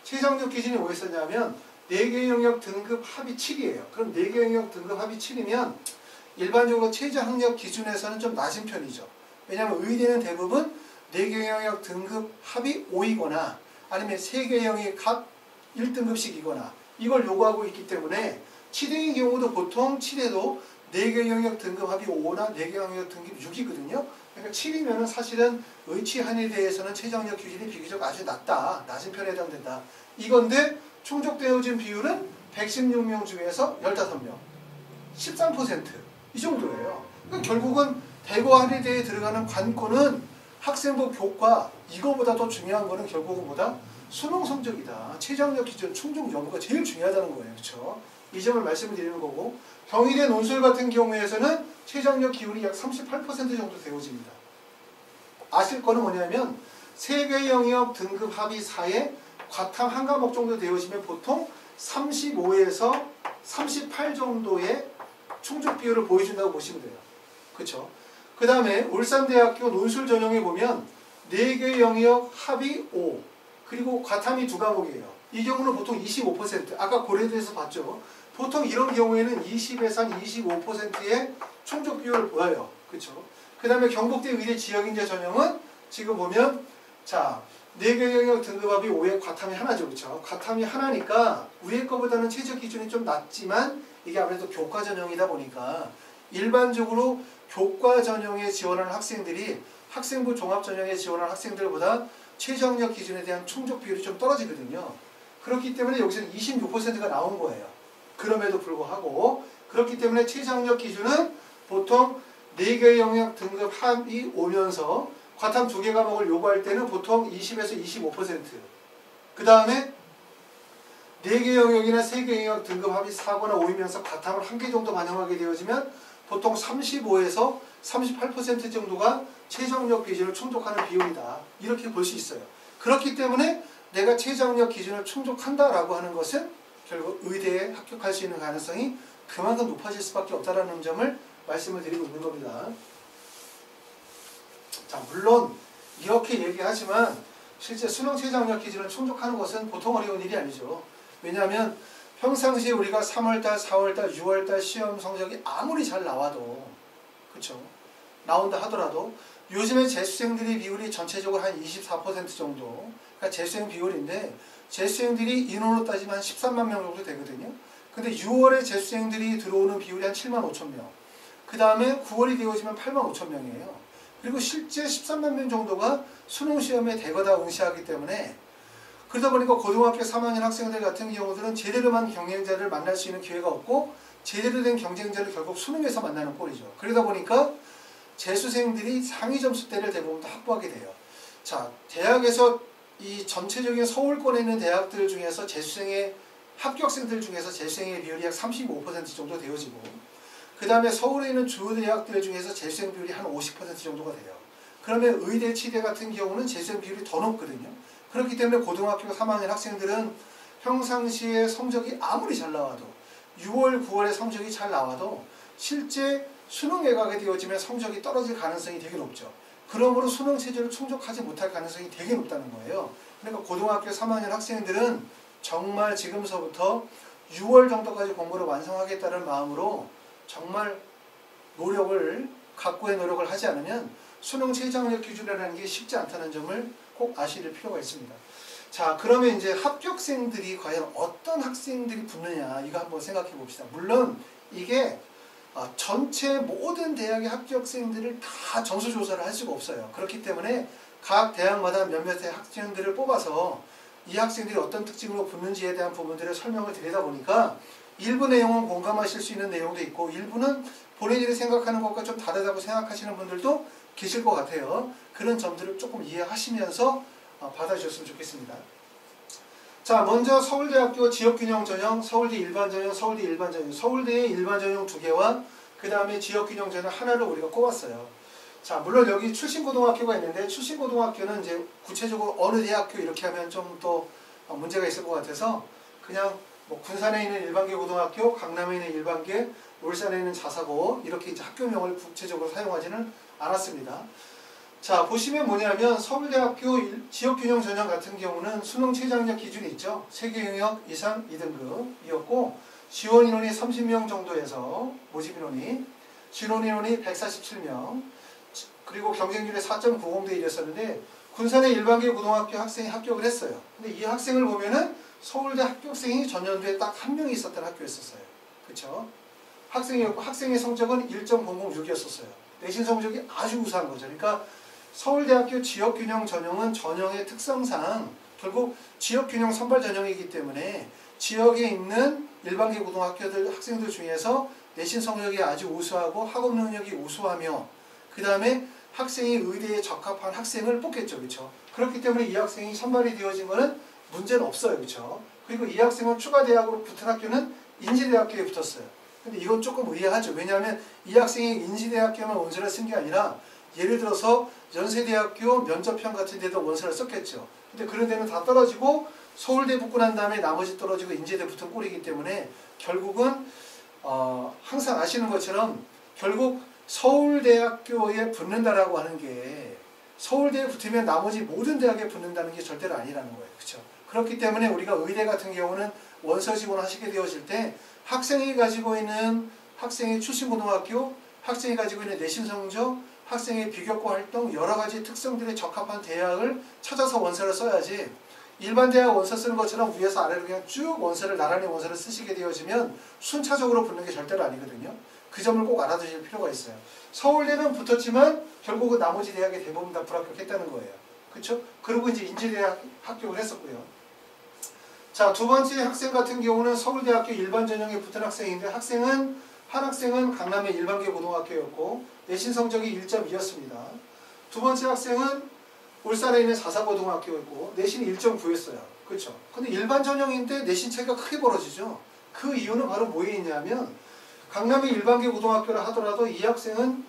A: 최저학력 기준이 뭐였었냐면 4개 영역 등급 합이 7이에요. 그럼 4개 영역 등급 합이 7이면 일반적으로 최저학력 기준에서는 좀 낮은 편이죠. 왜냐하면 의대는 대부분 4개 영역 등급 합이 5이거나 아니면 3개 영역 각 1등급씩이거나 이걸 요구하고 있기 때문에 치대의 경우도 보통 치대도 4개 영역 등급 합이 5나 4개 영역 등급 6이거든요. 그러니까 7이면 사실은 의치 한의대에서는 최저학력 기준이 비교적 아주 낮은 편에 해당된다. 이건데 충족되어진 비율은 116명 중에서 15명, 13%. 이 정도예요. 그러니까 결국은 대구 한의대에 들어가는 관건은 학생부 교과, 이거보다 더 중요한 거는 결국은 뭐다? 수능 성적이다. 최저학력 기준 충족 여부가 제일 중요하다는 거예요. 그렇죠? 이 점을 말씀을 드리는 거고, 경희대 논술 같은 경우에서는 최저학력 기울이 약 38% 정도 되어집니다. 아실 거는 뭐냐면 3개 영역 등급 합의 4에 과탐 한 과목 정도 되어지면 보통 35에서 38 정도의 충족 비율을 보여준다고 보시면 돼요. 그렇죠? 그 다음에 울산대학교 논술 전형에 보면 4개 영역 합의 5 그리고 과탐이 2과목이에요. 이 경우는 보통 25%. 아까 고려대에서 봤죠. 보통 이런 경우에는 20에서 한 25%의 충족 비율을 보여요. 그렇죠? 그 다음에 경북대 의대 지역인재 전형은 지금 보면 자 4개 영역 등급합이 5에 과탐이 하나죠. 그렇죠? 과탐이 하나니까 위에 거보다는 최저 기준이 좀 낮지만 이게 아무래도 교과 전형이다 보니까 일반적으로 교과 전형에 지원하는 학생들이 학생부 종합 전형에 지원하는 학생들보다 최저학력 기준에 대한 충족 비율이 좀 떨어지거든요. 그렇기 때문에 여기서는 26%가 나온 거예요. 그럼에도 불구하고 그렇기 때문에 최저학력 기준은 보통 4개 영역 등급 합이 오면서 과탐 2개 과목을 요구할 때는 보통 20에서 25%. 그 다음에 4개 영역이나 3개 영역 등급 합이 4거나 5이면서 과탐을 1개 정도 반영하게 되어지면 보통 35에서 38% 정도가 최저학력 기준을 충족하는 비율이다. 이렇게 볼 수 있어요. 그렇기 때문에 내가 최저학력 기준을 충족한다라고 하는 것은 결국 의대에 합격할 수 있는 가능성이 그만큼 높아질 수밖에 없다는 점을 말씀을 드리고 있는 겁니다. 자, 물론 이렇게 얘기하지만 실제 수능 최저학력 기준을 충족하는 것은 보통 어려운 일이 아니죠. 왜냐하면 평상시에 우리가 3월달, 4월달, 6월달 시험 성적이 아무리 잘 나와도 그렇죠? 나온다 하더라도 요즘에 재수생들의 비율이 전체적으로 한 24% 정도 그러니까 재수생 비율인데 재수생들이 인원으로 따지면 한 13만 명 정도 되거든요. 근데 6월에 재수생들이 들어오는 비율이 한 7만 5천 명. 그 다음에 9월이 되어지면 8만 5천 명이에요. 그리고 실제 13만 명 정도가 수능시험에 대거 응시하기 때문에 그러다 보니까 고등학교 3학년 학생들 같은 경우들은 제대로만 경쟁자를 만날 수 있는 기회가 없고 제대로 된 경쟁자를 결국 수능에서 만나는 꼴이죠. 그러다 보니까 재수생들이 상위 점수대를 대부분 다 확보하게 돼요. 자, 대학에서 이 전체적인 서울권에 있는 대학들 중에서 재수생의 합격생들 중에서 재수생의 비율이 약 35% 정도 되어지고 그 다음에 서울에 있는 주요 대학들 중에서 재수생 비율이 한 50% 정도가 돼요. 그러면 의대, 치대 같은 경우는 재수생 비율이 더 높거든요. 그렇기 때문에 고등학교 3학년 학생들은 평상시에 성적이 아무리 잘 나와도 6월, 9월에 성적이 잘 나와도 실제 수능에 가게 되어지면 성적이 떨어질 가능성이 되게 높죠. 그러므로 수능 체제를 충족하지 못할 가능성이 되게 높다는 거예요. 그러니까 고등학교 3학년 학생들은 정말 지금서부터 6월 정도까지 공부를 완성하겠다는 마음으로 정말 각고의 노력을 하지 않으면 수능 최저학력 기준이라는 게 쉽지 않다는 점을 꼭 아실 필요가 있습니다. 자, 그러면 이제 합격생들이 과연 어떤 학생들이 붙느냐 이거 한번 생각해 봅시다. 물론 이게 전체 모든 대학의 합격생들을 다 점수 조사를 할 수가 없어요. 그렇기 때문에 각 대학마다 몇몇의 학생들을 뽑아서 이 학생들이 어떤 특징으로 붙는지에 대한 부분들을 설명을 드리다 보니까 일부 내용은 공감하실 수 있는 내용도 있고 일부는 본인들이 생각하는 것과 좀 다르다고 생각하시는 분들도 계실 것 같아요. 그런 점들을 조금 이해하시면서 받아주셨으면 좋겠습니다. 자, 먼저 서울대학교 지역균형 전형, 서울대 일반 전형, 서울대 일반 전형, 서울대의 일반 전형 2개와 그 다음에 지역균형 전형 하나를 우리가 꼽았어요. 자, 물론 여기 출신고등학교가 있는데 출신고등학교는 이제 구체적으로 어느 대학교 이렇게 하면 좀 더 문제가 있을 것 같아서 그냥 뭐 군산에 있는 일반계 고등학교, 강남에 있는 일반계, 울산에 있는 자사고 이렇게 이제 학교명을 구체적으로 사용하지는 않았습니다. 자, 보시면 뭐냐면 서울대학교 지역균형 전형 같은 경우는 수능 최저학력 기준이 있죠. 세계 영역 이상 2등급이었고 지원 인원이 30명 정도에서 모집 인원이 진원 인원이 147명 그리고 경쟁률이 4.90대 1이었었는데 군산의 일반계 고등학교 학생이 합격을 했어요. 근데 이 학생을 보면은 서울대 합격생이 전년도에 딱 한 명이 있었던 학교였었어요. 그렇죠? 학생이었고 학생의 성적은 1.006이었었어요. 내신 성적이 아주 우수한 거죠. 그러니까 서울대학교 지역균형 전형은 전형의 특성상 결국 지역균형 선발 전형이기 때문에 지역에 있는 일반계 고등학교들 학생들 중에서 내신 성적이 아주 우수하고 학업 능력이 우수하며 그 다음에 학생이 의대에 적합한 학생을 뽑겠죠. 그렇죠? 그렇기 때문에 이 학생이 선발이 되어진 거는 문제는 없어요. 그렇죠? 그리고 이 학생은 추가 대학으로 붙은 학교는 인지대학교에 붙었어요. 근데 이건 조금 의아하죠. 왜냐하면 이 학생이 인지대학교만 원서를 쓴 게 아니라 예를 들어서 연세대학교 면접편 같은 데도 원서를 썼겠죠. 근데 그런 데는 다 떨어지고 서울대 붙고 난 다음에 나머지 떨어지고 인제대 붙은 꼴이기 때문에 결국은 항상 아시는 것처럼 결국 서울대학교에 붙는다라고 하는 게 서울대에 붙으면 나머지 모든 대학에 붙는다는 게 절대로 아니라는 거예요. 그렇죠? 그렇기 때문에 우리가 의대 같은 경우는 원서 지원하시게 되어질 때 학생이 가지고 있는 학생의 출신 고등학교, 학생이 가지고 있는 내신 성적, 학생의 비교과 활동 여러 가지 특성들에 적합한 대학을 찾아서 원서를 써야지 일반 대학 원서 쓰는 것처럼 위에서 아래로 그냥 쭉 원서를 나란히 원서를 쓰시게 되어지면 순차적으로 붙는 게 절대로 아니거든요. 그 점을 꼭 알아두실 필요가 있어요. 서울대는 붙었지만 결국은 나머지 대학에 대부분 다 불합격했다는 거예요. 그렇죠? 그리고 이제 인지대학 합격을 했었고요. 자, 두 번째 학생 같은 경우는 서울대학교 일반 전형에 붙은 학생인데 한 학생은 강남의 일반계 고등학교였고 내신 성적이 1.2였습니다. 두 번째 학생은 울산에 있는 자사고등학교였고 내신이 1.9였어요. 그렇죠? 근데 일반 전형인데 내신 차이가 크게 벌어지죠. 그 이유는 바로 뭐에 있냐면 강남의 일반계 고등학교라 하더라도 이 학교는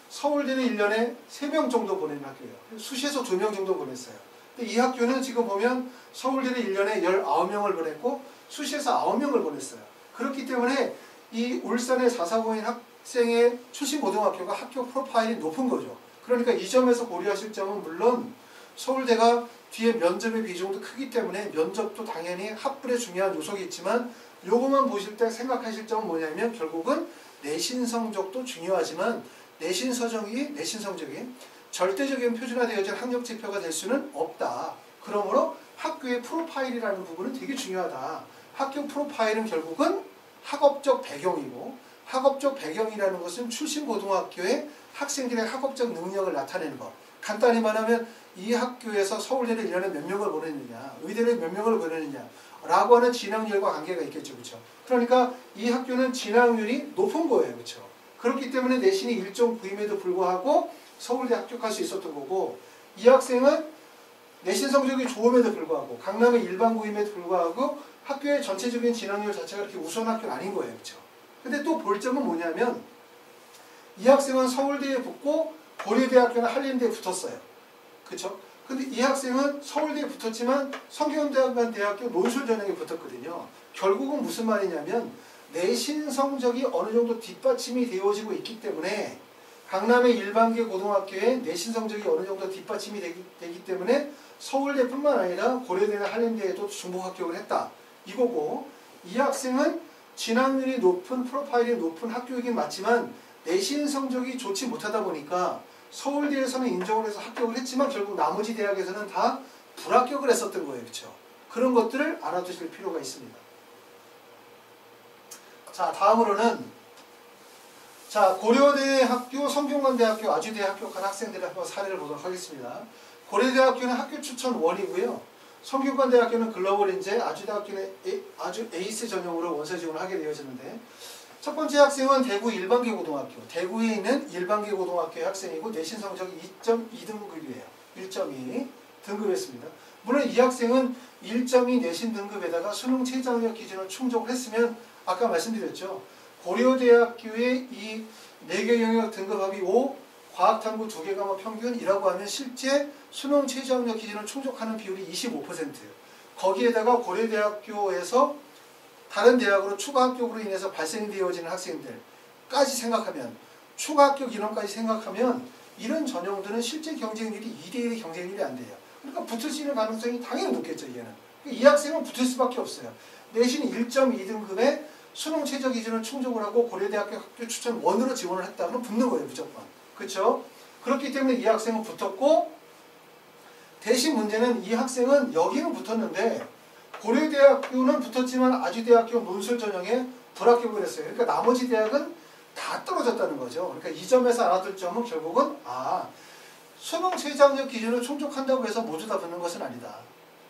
A: 서울대는 1년에 3명 정도 보내는 학교예요. 수시에서 2명 정도 보냈어요. 근데 이 학교는 지금 보면 서울대는 1년에 19명을 보냈고 수시에서 9명을 보냈어요. 그렇기 때문에 이 울산의 자사고인 학생의 출신 고등학교가 학교 프로파일이 높은 거죠. 그러니까 이 점에서 고려하실 점은 물론 서울대가 뒤에 면접의 비중도 크기 때문에 면접도 당연히 합불의 중요한 요소겠지만 요것만 보실 때 생각하실 점은 뭐냐면 결국은 내신 성적도 중요하지만 내신 성적이 절대적인 표준화되어진 학력 지표가 될 수는 없다. 그러므로 학교의 프로파일이라는 부분은 되게 중요하다. 학교 프로파일은 결국은 학업적 배경이고 학업적 배경이라는 것은 출신 고등학교의 학생들의 학업적 능력을 나타내는 것. 간단히 말하면 이 학교에서 서울대를 1년에 몇 명을 보냈느냐, 의대를 몇 명을 보냈느냐 라고 하는 진학률과 관계가 있겠죠. 그렇죠? 그러니까 이 학교는 진학률이 높은 거예요. 그렇죠? 그렇기 때문에 내신이 1.9임에도 불구하고 서울대 합격할 수 있었던 거고 이 학생은 내신 성적이 좋음에도 불구하고 강남의 일반고임에도 불구하고 학교의 전체적인 진학률 자체가 그렇게 우수한 학교는 아닌 거예요. 그렇죠? 근데 또 볼 점은 뭐냐면 이 학생은 서울대에 붙고 고려대학교나 한림대에 붙었어요. 그렇죠? 근데 이 학생은 서울대에 붙었지만 성균관대학교 논술 전형에 붙었거든요. 결국은 무슨 말이냐면 내신 성적이 어느 정도 뒷받침이 되어지고 있기 때문에 강남의 일반계 고등학교에 내신 성적이 어느 정도 뒷받침이 되기 때문에 서울대뿐만 아니라 고려대나 한림대에도 중복 합격을 했다. 이거고 이 학생은 진학률이 높은 프로파일이 높은 학교이긴 맞지만 내신 성적이 좋지 못하다 보니까 서울대에서는 인정을 해서 합격을 했지만 결국 나머지 대학에서는 다 불합격을 했었던 거예요. 그렇죠? 그런 것들을 알아두실 필요가 있습니다. 자, 다음으로는 고려대학교, 성균관대학교, 아주대에 합격한 학생들의 한번 사례를 보도록 하겠습니다. 고려대학교는 학교 추천 1이고요. 성균관대학교는 글로벌 인재, 아주대학교는 아주 에이스 전형으로 원서 지원을 하게 되어졌는데 첫 번째 학생은 대구 일반계 고등학교, 대구에 있는 일반계 고등학교의 학생이고 내신 성적이 2.2등급이에요. 1.2 등급했습니다. 물론 이 학생은 1.2 내신 등급에다가 수능 최저학력 기준을 충족을 했으면 아까 말씀드렸죠. 고려대학교의 이 4개 영역 등급합이 5, 과학탐구 2개 과목 평균이라고 하면 실제 수능 최저학력 기준을 충족하는 비율이 25%예요. 거기에다가 고려대학교에서 다른 대학으로 추가 합격으로 인해서 발생되어지는 학생들까지 생각하면, 추가 합격 인원까지 생각하면 이런 전형들은 실제 경쟁률이 2대1의 경쟁률이 안 돼요. 그러니까 붙을 수 있는 가능성이 당연히 높겠죠. 얘는. 이 학생은 붙을 수밖에 없어요. 내신 1.2등급의 수능 최저 기준을 충족을 하고 고려대학교 학교 추천 1으로 지원을 했다. 그럼 붙는 거예요. 무조건. 그렇죠? 그렇기 때문에 이 학생은 붙었고, 대신 문제는 이 학생은 여기는 붙었는데 고려대학교는 붙었지만 아주대학교 논술 전형에 불합격을 했어요. 그러니까 나머지 대학은 다 떨어졌다는 거죠. 그러니까 이 점에서 알아둘 점은 결국은 수능 최저학력 기준을 충족한다고 해서 모두 다 붙는 것은 아니다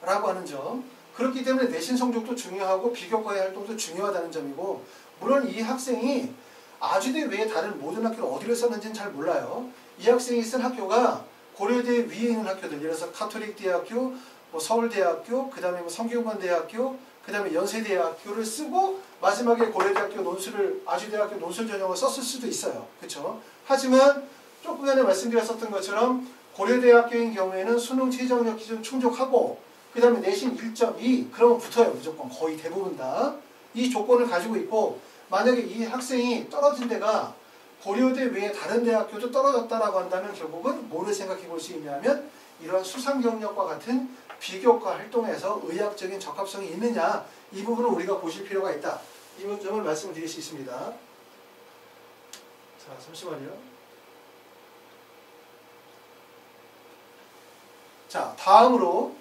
A: 라고 하는 점. 그렇기 때문에 내신 성적도 중요하고 비교과의 활동도 중요하다는 점이고, 물론 이 학생이 아주대 외에 다른 모든 학교를 어디를 썼는지는 잘 몰라요. 이 학생이 쓴 학교가 고려대 위에 있는 학교들, 예를 들어서 카톨릭대학교, 서울대학교, 그 다음에 성균관대학교, 그 다음에 연세대학교를 쓰고 마지막에 고려대학교 논술을, 아주대학교 논술 전형을 썼을 수도 있어요. 그렇죠? 하지만 조금 전에 말씀드렸었던 것처럼 고려대학교인 경우에는 수능 최저학력 기준 충족하고 그 다음에 내신 1.2 그러면 붙어요. 무조건 거의 대부분 다. 이 조건을 가지고 있고, 만약에 이 학생이 떨어진 데가 고려대 외에 다른 대학교도 떨어졌다라고 한다면 결국은 뭐를 생각해 볼 수 있냐면 이러한 수상 경력과 같은 비교과 활동에서 의학적인 적합성이 있느냐, 이 부분을 우리가 보실 필요가 있다. 이 점을 말씀을 드릴 수 있습니다. 자, 잠시만요. 자, 다음으로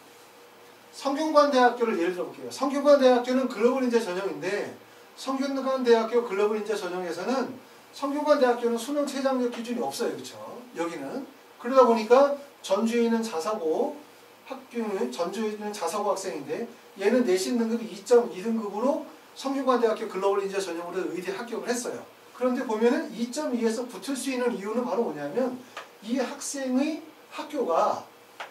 A: 성균관대학교를 예를 들어 볼게요. 성균관대학교는 글로벌 인재 전형인데, 성균관대학교 글로벌 인재 전형에서는 성균관대학교는 수능 최저학력 기준이 없어요. 그렇죠? 여기는. 그러다 보니까 전주에 있는 자사고 학교는 전주에 있는 자사고 학생인데, 얘는 내신 등급이 2.2등급으로 성균관대학교 글로벌 인재 전형으로 의대 합격을 했어요. 그런데 보면은 2.2에서 붙을 수 있는 이유는 바로 뭐냐면 이 학생의 학교가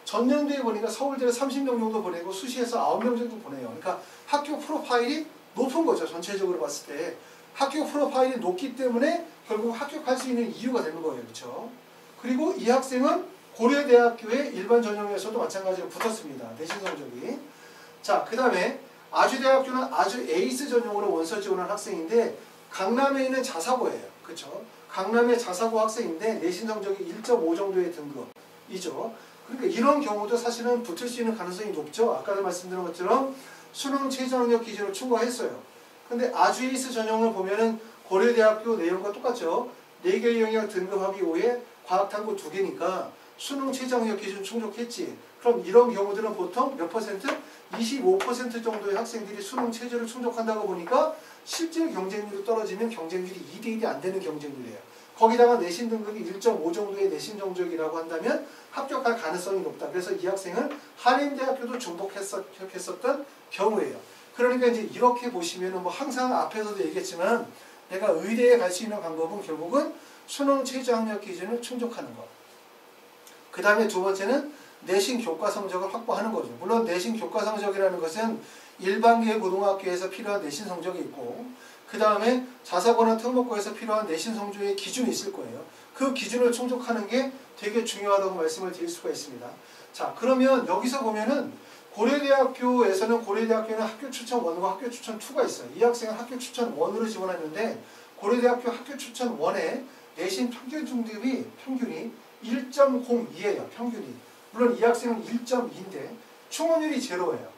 A: 전년도에 보니까 서울대를 30명 정도 보내고 수시에서 9명 정도 보내요. 그러니까 학교 프로파일이 높은 거죠. 전체적으로 봤을 때. 학교 프로파일이 높기 때문에 결국 합격할 수 있는 이유가 되는 거예요. 그렇죠? 그리고 이 학생은 고려대학교의 일반 전형에서도 마찬가지로 붙었습니다. 내신 성적이. 자, 그 다음에 아주대학교는 아주 에이스 전형으로 원서 지원한 학생인데 강남에 있는 자사고예요. 그렇죠? 강남의 자사고 학생인데 내신 성적이 1.5 정도의 등급이죠. 그러니까 이런 경우도 사실은 붙을 수 있는 가능성이 높죠. 아까도 말씀드린 것처럼 수능 최저학력 기준을 충족했어요. 근데 아주 에이스 전형을 보면은 고려대학교 내용과 똑같죠. 4개의 영역 등급 합의 5에 과학탐구 2개니까 수능 최저학력 기준 충족했지. 그럼 이런 경우들은 보통 몇 퍼센트? 25% 정도의 학생들이 수능 최저를 충족한다고 보니까 실제 경쟁률이 떨어지면 경쟁률이 2대1이 안 되는 경쟁률이에요. 거기다가 내신 등급이 1.5 정도의 내신 정적이라고 한다면 합격할 가능성이 높다. 그래서 이 학생은 한림대학교도 중복했었던 경우예요. 그러니까 이제 이렇게 보시면은 뭐 항상 앞에서도 얘기했지만 내가 의대에 갈 수 있는 방법은 결국은 수능 최저학력 기준을 충족하는 것. 그 다음에 두 번째는 내신 교과 성적을 확보하는 거죠. 물론 내신 교과 성적이라는 것은 일반계 고등학교에서 필요한 내신 성적이 있고, 그 다음에 자사고나 특목고에서 필요한 내신 성적의 기준이 있을 거예요. 그 기준을 충족하는 게 되게 중요하다고 말씀을 드릴 수가 있습니다. 자, 그러면 여기서 보면은 고려대학교에서는 고려대학교는 학교 추천 1과 학교 추천 2가 있어요. 이 학생은 학교 추천 1으로 지원했는데 고려대학교 학교 추천 1에 내신 평균 등급이 평균이 1.02예요. 평균이. 물론 이 학생은 1.2인데 충원율이 제로예요.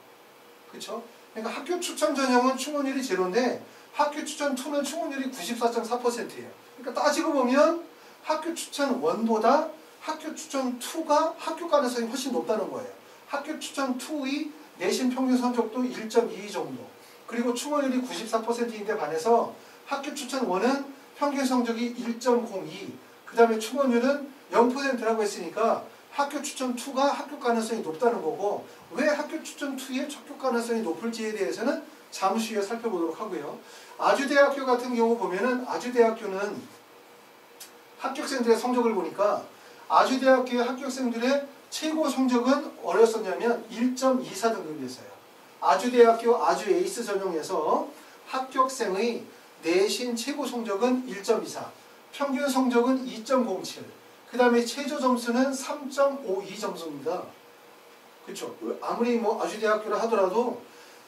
A: 그렇죠? 그러니까 학교 추천 전형은 충원율이 제로인데 학교 추천 2는 충원율이 94.4%예요. 그러니까 따지고 보면 학교 추천 1보다 학교 추천 2가 합격 가능성이 훨씬 높다는 거예요. 학교 추천 2의 내신 평균 성적도 1.22 정도. 그리고 충원율이 94%인데 반해서 학교 추천 1은 평균 성적이 1.02. 그 다음에 충원율은 0%라고 했으니까 학교 추천 2가 합격 가능성이 높다는 거고, 왜 학교 추천 2의 합격 가능성이 높을지에 대해서는 잠시 후에 살펴보도록 하고요. 아주대학교 같은 경우 보면은 아주대학교는 합격생들의 성적을 보니까 아주대학교의 합격생들의 최고 성적은 어렸었냐면 1.24 등급이었어요. 아주대학교 아주 에이스 전형에서 합격생의 내신 최고 성적은 1.24, 평균 성적은 2.07, 그 다음에 최저 점수는 3.52 점수입니다. 그렇죠. 아무리 뭐 아주대학교를 하더라도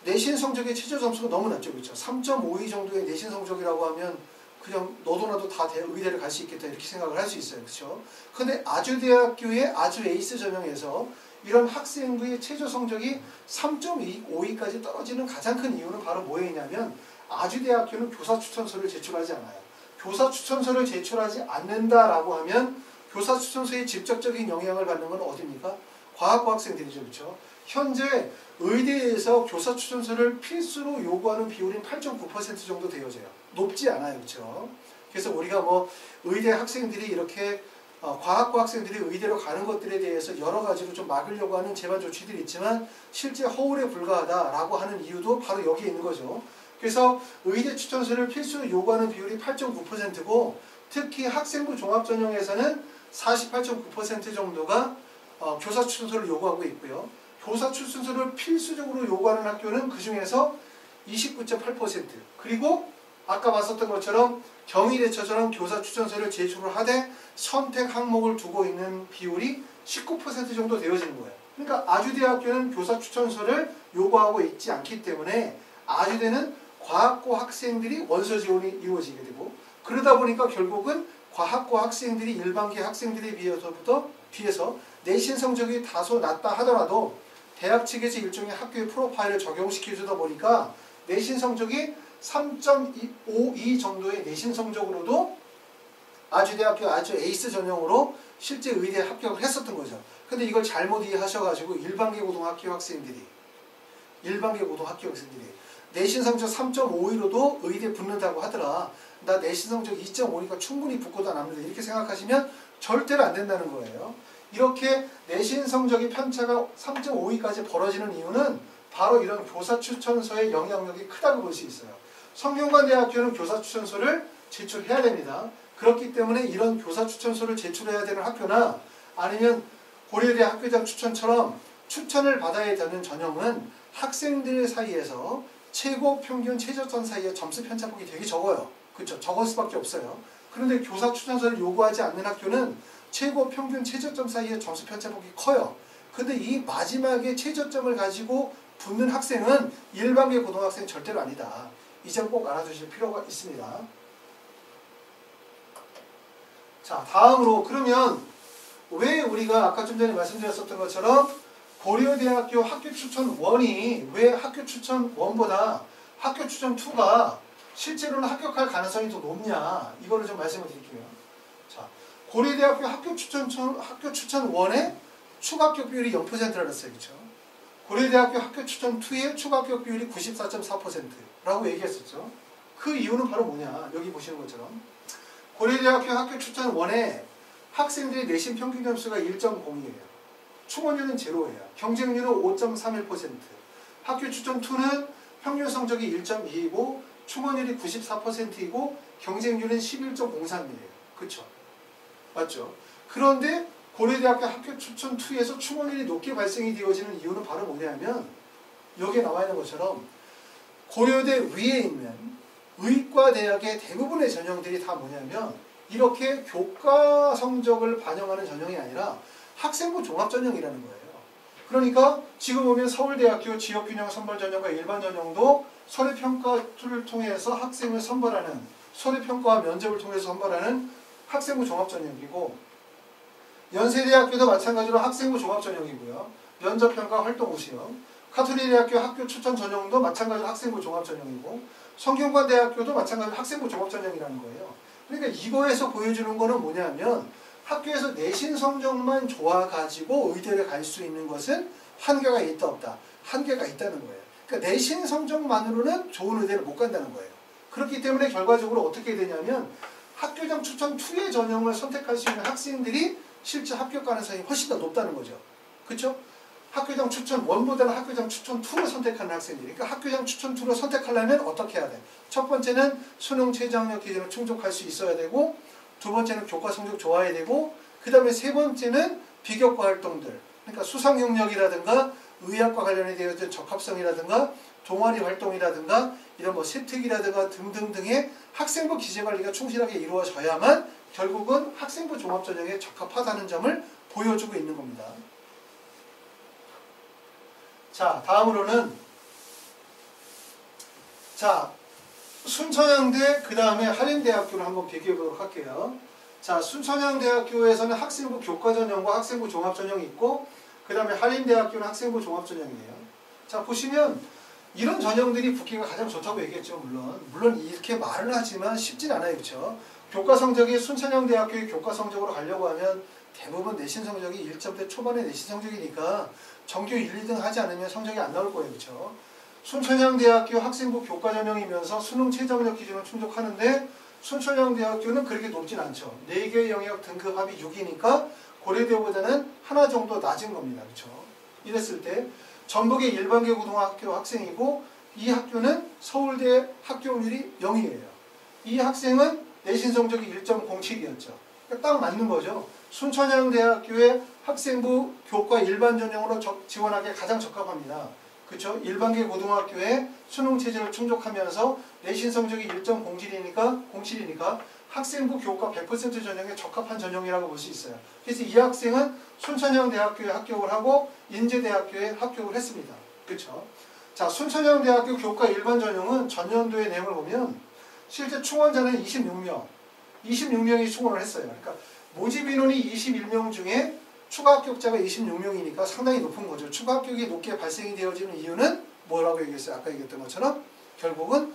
A: 내신 성적의 최저 점수가 너무 낮죠. 그렇죠. 3.52 정도의 내신 성적이라고 하면 그냥 너도 나도 다 의대를 갈 수 있겠다 이렇게 생각을 할 수 있어요. 그렇죠. 근데 아주대학교의 아주 에이스 전형에서 이런 학생부의 최저 성적이 3.52까지 떨어지는 가장 큰 이유는 바로 뭐였냐면 아주대학교는 교사 추천서를 제출하지 않아요. 교사 추천서를 제출하지 않는다라고 하면 교사 추천서에 직접적인 영향을 받는 건 어디입니까? 과학고 학생들이죠. 그렇죠? 현재 의대에서 교사 추천서를 필수로 요구하는 비율이 8.9% 정도 되어져요. 높지 않아요. 그렇죠? 그래서 우리가 뭐 의대 학생들이 이렇게 과학고 학생들이 의대로 가는 것들에 대해서 여러 가지로 좀 막으려고 하는 제반 조치들이 있지만 실제 허울에 불과하다라고 하는 이유도 바로 여기에 있는 거죠. 그래서 의대 추천서를 필수로 요구하는 비율이 8.9%고 특히 학생부 종합전형에서는 48.9% 정도가 교사 추천서를 요구하고 있고요. 교사 추천서를 필수적으로 요구하는 학교는 그 중에서 29.8%, 그리고 아까 봤었던 것처럼 경희대처처럼 교사 추천서를 제출을 하되 선택 항목을 두고 있는 비율이 19% 정도 되어지는 거예요. 그러니까 아주대학교는 교사 추천서를 요구하고 있지 않기 때문에 아주대는 과학고 학생들이 원서 지원이 이루어지게 되고, 그러다 보니까 결국은 과학고 학생들이 일반계 학생들에 비해서 내신 성적이 다소 낮다 하더라도 대학 측에서 일종의 학교의 프로파일을 적용시켜주다 보니까 내신 성적이 3.52 정도의 내신 성적으로도 아주대학교 아주 에이스 전형으로 실제 의대에 합격을 했었던 거죠. 근데 이걸 잘못 이해하셔가지고 일반계 고등학교 학생들이 내신 성적 3.52로도 의대 붙는다고 하더라. 나 내신 성적 2.5니까 충분히 붙고도 남는다. 이렇게 생각하시면 절대로 안 된다는 거예요. 이렇게 내신 성적의 편차가 3.52까지 벌어지는 이유는 바로 이런 교사 추천서의 영향력이 크다고 볼 수 있어요. 성균관대학교는 교사 추천서를 제출해야 됩니다. 그렇기 때문에 이런 교사 추천서를 제출해야 되는 학교나 아니면 고려대 학교장 추천처럼 추천을 받아야 되는 전형은 학생들 사이에서 최고 평균 최저점 사이의 점수 편차폭이 되게 적어요. 그렇죠? 적을 수밖에 없어요. 그런데 교사 추천서를 요구하지 않는 학교는 최고 평균 최저점 사이의 점수 편차폭이 커요. 근데 이 마지막에 최저점을 가지고 붙는 학생은 일반계 고등학생 절대로 아니다. 이 점 꼭 알아두실 필요가 있습니다. 자, 다음으로 그러면 왜 우리가 아까 좀 전에 말씀드렸었던 것처럼 고려대학교 학교 추천 1이 왜 학교 추천 1보다 학교 추천 2가 실제로는 합격할 가능성이 더 높냐, 이거를 좀 말씀을 드릴게요. 자, 고려대학교 학교 추천 1의 추가 합격 비율이 0%라고 했어요. 그렇죠? 고려대학교 학교 추천 2의 추가 합격 비율이 94.4%라고 얘기했었죠. 그 이유는 바로 뭐냐, 여기 보시는 것처럼 고려대학교 학교 추천 1에 학생들의 내신 평균 점수가 1.0이에요. 충원율은 0예요. 경쟁률은 5.31%. 학교 추천 2는 평균 성적이 1.2이고 충원율이 94%이고 경쟁률은 11.03이에요. 그렇죠? 맞죠? 그런데 고려대학교 학교 추천 2에서 충원율이 높게 발생이 되어지는 이유는 바로 뭐냐면 여기에 나와 있는 것처럼 고려대 위에 있는 의과대학의 대부분의 전형들이 다 뭐냐면 이렇게 교과 성적을 반영하는 전형이 아니라 학생부 종합전형이라는 거예요. 그러니까 지금 보면 서울대학교 지역균형 선발전형과 일반전형도 서류평가를 통해서 학생을 선발하는, 서류평가와 면접을 통해서 선발하는 학생부 종합전형이고, 연세대학교도 마찬가지로 학생부 종합전형이고요. 면접평가 활동 우시형, 카톨릭대학교 학교 추천 전형도 마찬가지로 학생부 종합전형이고, 성균관대학교도 마찬가지로 학생부 종합전형이라는 거예요. 그러니까 이거에서 보여주는 거는 뭐냐면 학교에서 내신 성적만 좋아가지고 의대를 갈 수 있는 것은 한계가 있다 없다? 한계가 있다는 거예요. 그러니까 내신 성적만으로는 좋은 의대를 못 간다는 거예요. 그렇기 때문에 결과적으로 어떻게 되냐면 학교장 추천 2의 전형을 선택할 수 있는 학생들이 실제 합격 가능성이 훨씬 더 높다는 거죠. 그렇죠? 학교장 추천 1보다는 학교장 추천 2를 선택하는 학생들이, 그러니까 학교장 추천 2를 선택하려면 어떻게 해야 돼? 첫 번째는 수능 최저학력 기준을 충족할 수 있어야 되고, 두 번째는 교과 성적 좋아야 되고, 그 다음에 세 번째는 비교과 활동들, 그러니까 수상 영역이라든가 의학과 관련에 대한 적합성이라든가 동아리 활동이라든가 이런 뭐 세특이라든가 등등등의 학생부 기재관리가 충실하게 이루어져야만 결국은 학생부 종합전형에 적합하다는 점을 보여주고 있는 겁니다. 자, 다음으로는 자, 순천향대 그 다음에 한림대학교를 한번 비교해 보도록 할게요. 자, 순천향대학교에서는 학생부 교과전형과 학생부 종합전형이 있고 그 다음에 한림대학교는 학생부 종합전형이에요. 자, 보시면 이런 전형들이 붙기가 가장 좋다고 얘기했죠. 물론 이렇게 말은 하지만 쉽진 않아요. 그렇죠? 교과 성적이 순천향대학교의 교과 성적으로 가려고 하면 대부분 내신 성적이 1점대 초반의 내신 성적이니까 정규 1, 2등 하지 않으면 성적이 안 나올 거예요. 그렇죠? 순천향대학교 학생부 교과전형이면서 수능 최저학력 기준을 충족하는데 순천향대학교는 그렇게 높진 않죠. 4개의 영역 등급 합이 6이니까 고려대보다는 하나 정도 낮은 겁니다. 그렇죠? 이랬을 때 전북의 일반계 고등학교 학생이고 이 학교는 서울대 합격률이 0이에요. 이 학생은 내신 성적이 1.07이었죠. 그러니까 딱 맞는 거죠. 순천향대학교의 학생부 교과 일반 전형으로 지원하기에 가장 적합합니다. 그렇죠? 일반계 고등학교에 수능 체제를 충족하면서 내신 성적이 1.07이니까 학생부 교과 100% 전형에 적합한 전형이라고 볼 수 있어요. 그래서 이 학생은 순천향대학교에 합격을 하고 인제대학교에 합격을 했습니다. 그렇죠? 자, 순천향대학교 교과 일반 전형은 전년도의 내용을 보면 실제 충원자는 26명이 충원을 했어요. 그러니까 모집 인원이 21명 중에 추가 합격자가 26명이니까 상당히 높은 거죠. 추가 합격이 높게 발생이 되어지는 이유는 뭐라고 얘기했어요? 아까 얘기했던 것처럼 결국은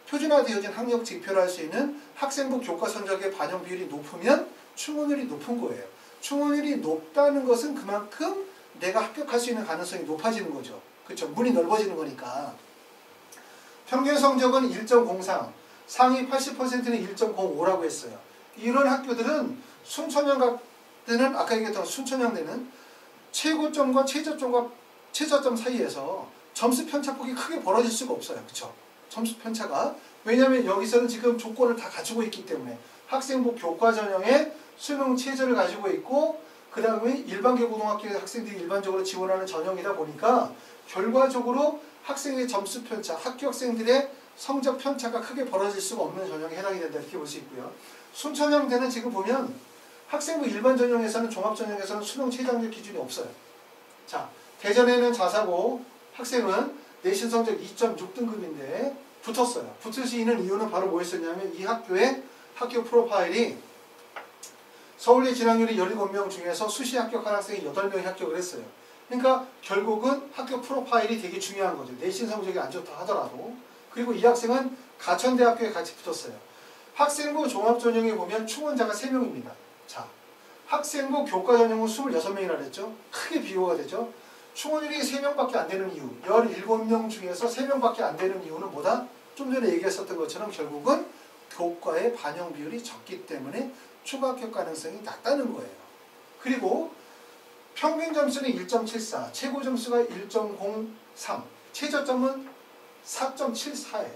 A: 표준화되어진 학력 지표를 할 수 있는 학생부 교과 성적의 반영 비율이 높으면 충원율이 높은 거예요. 충원율이 높다는 것은 그만큼 내가 합격할 수 있는 가능성이 높아지는 거죠. 그렇죠? 문이 넓어지는 거니까. 평균 성적은 1.03, 상위 80%는 1.05라고 했어요. 이런 학교들은 순천향대는 아까 얘기했던 순천향대는 최고점과 최저점 사이에서 점수 편차폭이 크게 벌어질 수가 없어요. 그렇죠? 점수 편차가. 왜냐하면 여기서는 지금 조건을 다 갖추고 있기 때문에 학생부 교과 전형에 수능 체제를 가지고 있고 그 다음에 일반계 고등학교의 학생들이 일반적으로 지원하는 전형이다 보니까 결과적으로 학생의 점수 편차, 합격생들의 성적 편차가 크게 벌어질 수가 없는 전형에 해당이 된다 이렇게 볼 수 있고요. 순천향대는 지금 보면 학생부 일반 전형에서는 종합 전형에서는 수능 최저학력 기준이 없어요. 자, 대전에는 자사고 학생은 내신 성적 2.6등급인데 붙었어요. 붙을 수 있는 이유는 바로 뭐였었냐면 이 학교의 학교 프로파일이 서울대 진학률이 17명 중에서 수시 합격한 학생이 8명이 합격을 했어요. 그러니까 결국은 학교 프로파일이 되게 중요한 거죠. 내신 성적이 안 좋다 하더라도. 그리고 이 학생은 가천대학교에 같이 붙었어요. 학생부 종합전형에 보면 충원자가 3명입니다. 자, 학생부 교과전형은 26명이라 그랬죠. 크게 비교가 되죠. 충원율이 3명밖에 안 되는 이유, 17명 중에서 3명밖에 안 되는 이유는 뭐다? 좀 전에 얘기했었던 것처럼 결국은 교과의 반영 비율이 적기 때문에 추가 합격 가능성이 낮다는 거예요. 그리고 평균 점수는 1.74, 최고 점수가 1.03, 최저점은 4.74예요.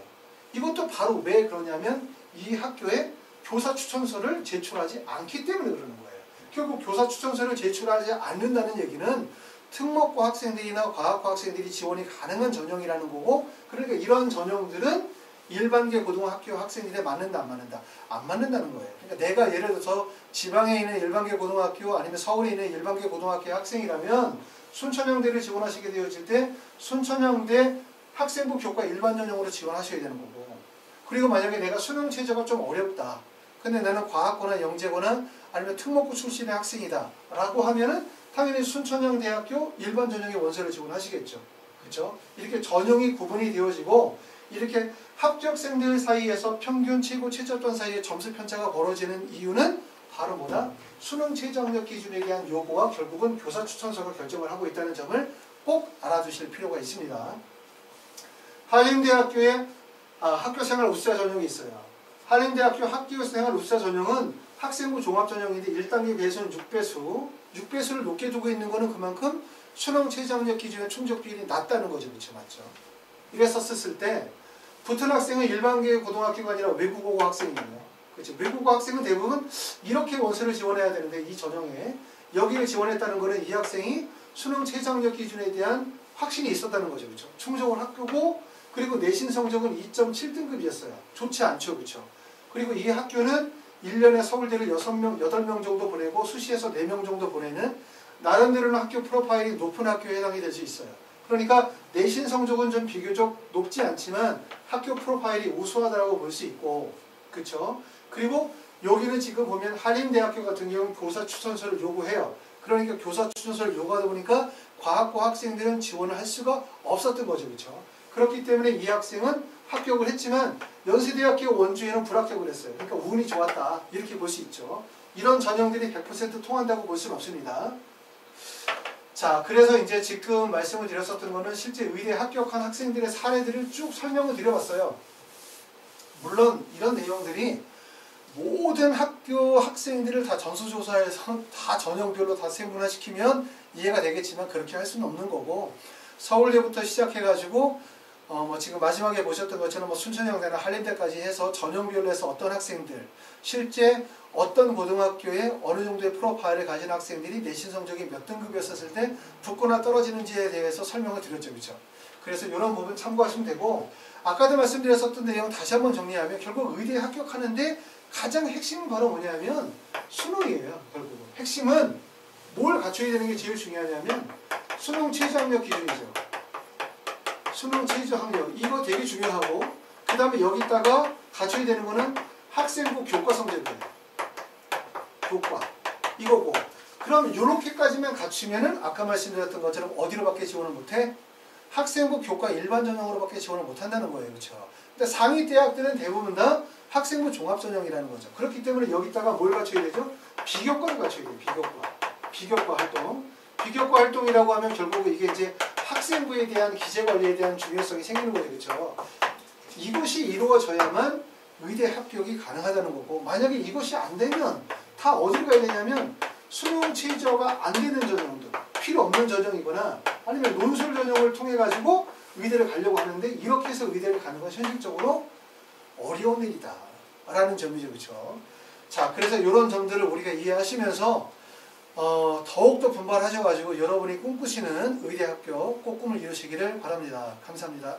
A: 이것도 바로 왜 그러냐면 이 학교에 교사 추천서를 제출하지 않기 때문에 그러는 거예요. 결국 교사 추천서를 제출하지 않는다는 얘기는 특목고 학생들이나 과학고 학생들이 지원이 가능한 전형이라는 거고, 그러니까 이런 전형들은 일반계 고등학교 학생들에 맞는다 안 맞는다? 안 맞는다는 거예요. 그러니까 내가 예를 들어서 지방에 있는 일반계 고등학교 아니면 서울에 있는 일반계 고등학교 학생이라면 순천향대를 지원하시게 되어질 때 순천향대 학생부 교과 일반 전형으로 지원하셔야 되는 거고, 그리고 만약에 내가 수능 체제가 좀 어렵다. 근데 나는 과학고나 영재고나 아니면 특목고 출신의 학생이다 라고 하면은 당연히 순천향대학교 일반 전형의 원서를 지원하시겠죠. 그렇죠? 이렇게 전형이 구분이 되어지고 이렇게 합격생들 사이에서 평균, 최고, 최저점 사이에 점수 편차가 벌어지는 이유는 바로 뭐다? 수능 최저학력 기준에 대한 요구와 결국은 교사 추천서가 결정을 하고 있다는 점을 꼭 알아두실 필요가 있습니다. 한림대학교에 학교생활 우수자 전형이 있어요. 한림대학교 학교생활 우수자 전형은 학생부 종합전형인데 1단계 배수는 6배수를 높게 두고 있는 거는 그만큼 수능 최저학력 기준의 충족 비율이 낮다는 거죠. 그렇죠? 맞죠? 이랬었을 때 붙은 학생은 일반계 고등학교가 아니라 외국어 학생이에요. 그렇죠? 외국어 학생은 대부분 이렇게 원서를 지원해야 되는데 이 전형에 여기를 지원했다는 거는 이 학생이 수능 최저학력 기준에 대한 확신이 있었다는 거죠. 그렇죠? 충족을 학교고 그리고 내신 성적은 2.7등급이었어요. 좋지 않죠. 그렇죠? 그리고 이 학교는 1년에 서울대를 8명 정도 보내고 수시에서 4명 정도 보내는 나름대로는 학교 프로파일이 높은 학교에 해당이 될 수 있어요. 그러니까 내신 성적은 좀 비교적 높지 않지만 학교 프로파일이 우수하다고 볼 수 있고, 그렇죠? 그리고 여기는 지금 보면 한림대학교 같은 경우는 교사 추천서를 요구해요. 그러니까 교사 추천서를 요구하다 보니까 과학과 학생들은 지원을 할 수가 없었던 거죠, 그렇죠? 그렇기 때문에 이 학생은 합격을 했지만 연세대학교 원주에는 불합격을 했어요. 그러니까 운이 좋았다 이렇게 볼 수 있죠. 이런 전형들이 100% 통한다고 볼 수는 없습니다. 자, 그래서 이제 지금 말씀을 드렸었던 거는 실제 의대 합격한 학생들의 사례들을 쭉 설명을 드려봤어요. 물론 이런 내용들이 모든 학교 학생들을 다 전수조사해서 다 전형별로 다 세분화시키면 이해가 되겠지만 그렇게 할 수는 없는 거고, 서울대부터 시작해가지고 뭐 지금 마지막에 보셨던 것처럼 뭐 순천향대나 한림대까지 해서 전형별로 해서 어떤 학생들, 실제 어떤 고등학교에 어느 정도의 프로파일을 가진 학생들이 내신 성적이 몇 등급이었을 때 붙거나 떨어지는지에 대해서 설명을 드렸죠. 그렇죠? 그래서 이런 부분 참고하시면 되고, 아까도 말씀드렸었던 내용 다시 한번 정리하면 결국 의대에 합격하는데 가장 핵심은 바로 뭐냐면 수능이에요. 결국은. 핵심은 뭘 갖춰야 되는 게 제일 중요하냐면 수능 최저학력 기준이죠. 수능 최저학력 이거 되게 중요하고, 그 다음에 여기다가 갖춰야 되는 거는 학생부 교과 성적이에요. 교과 이거고, 그럼 이렇게까지만 갖추면은 아까 말씀드렸던 것처럼 어디로밖에 지원을 못해? 학생부 교과 일반 전형으로밖에 지원을 못한다는 거예요. 그렇죠? 근데 상위 대학들은 대부분 다 학생부 종합전형이라는 거죠. 그렇기 때문에 여기다가 뭘 갖춰야 되죠? 비교과를 갖춰야 돼요. 비교과 활동. 비교과 활동이라고 하면 결국 이게 이제 학생부에 대한 기재관리에 대한 중요성이 생기는 거죠. 그렇죠? 이것이 이루어져야만 의대 합격이 가능하다는 거고, 만약에 이것이 안 되면 다 어디로 가야 되냐면 수능 최저가 안 되는 전형들, 필요 없는 전형이거나 아니면 논술 전형을 통해 가지고 의대를 가려고 하는데, 이렇게 해서 의대를 가는 건 현실적으로 어려운 일이다 라는 점이죠. 그렇죠? 자, 그래서 이런 점들을 우리가 이해하시면서 더욱더 분발하셔가지고 여러분이 꿈꾸시는 의대 합격 꼭 꿈을 이루시기를 바랍니다. 감사합니다.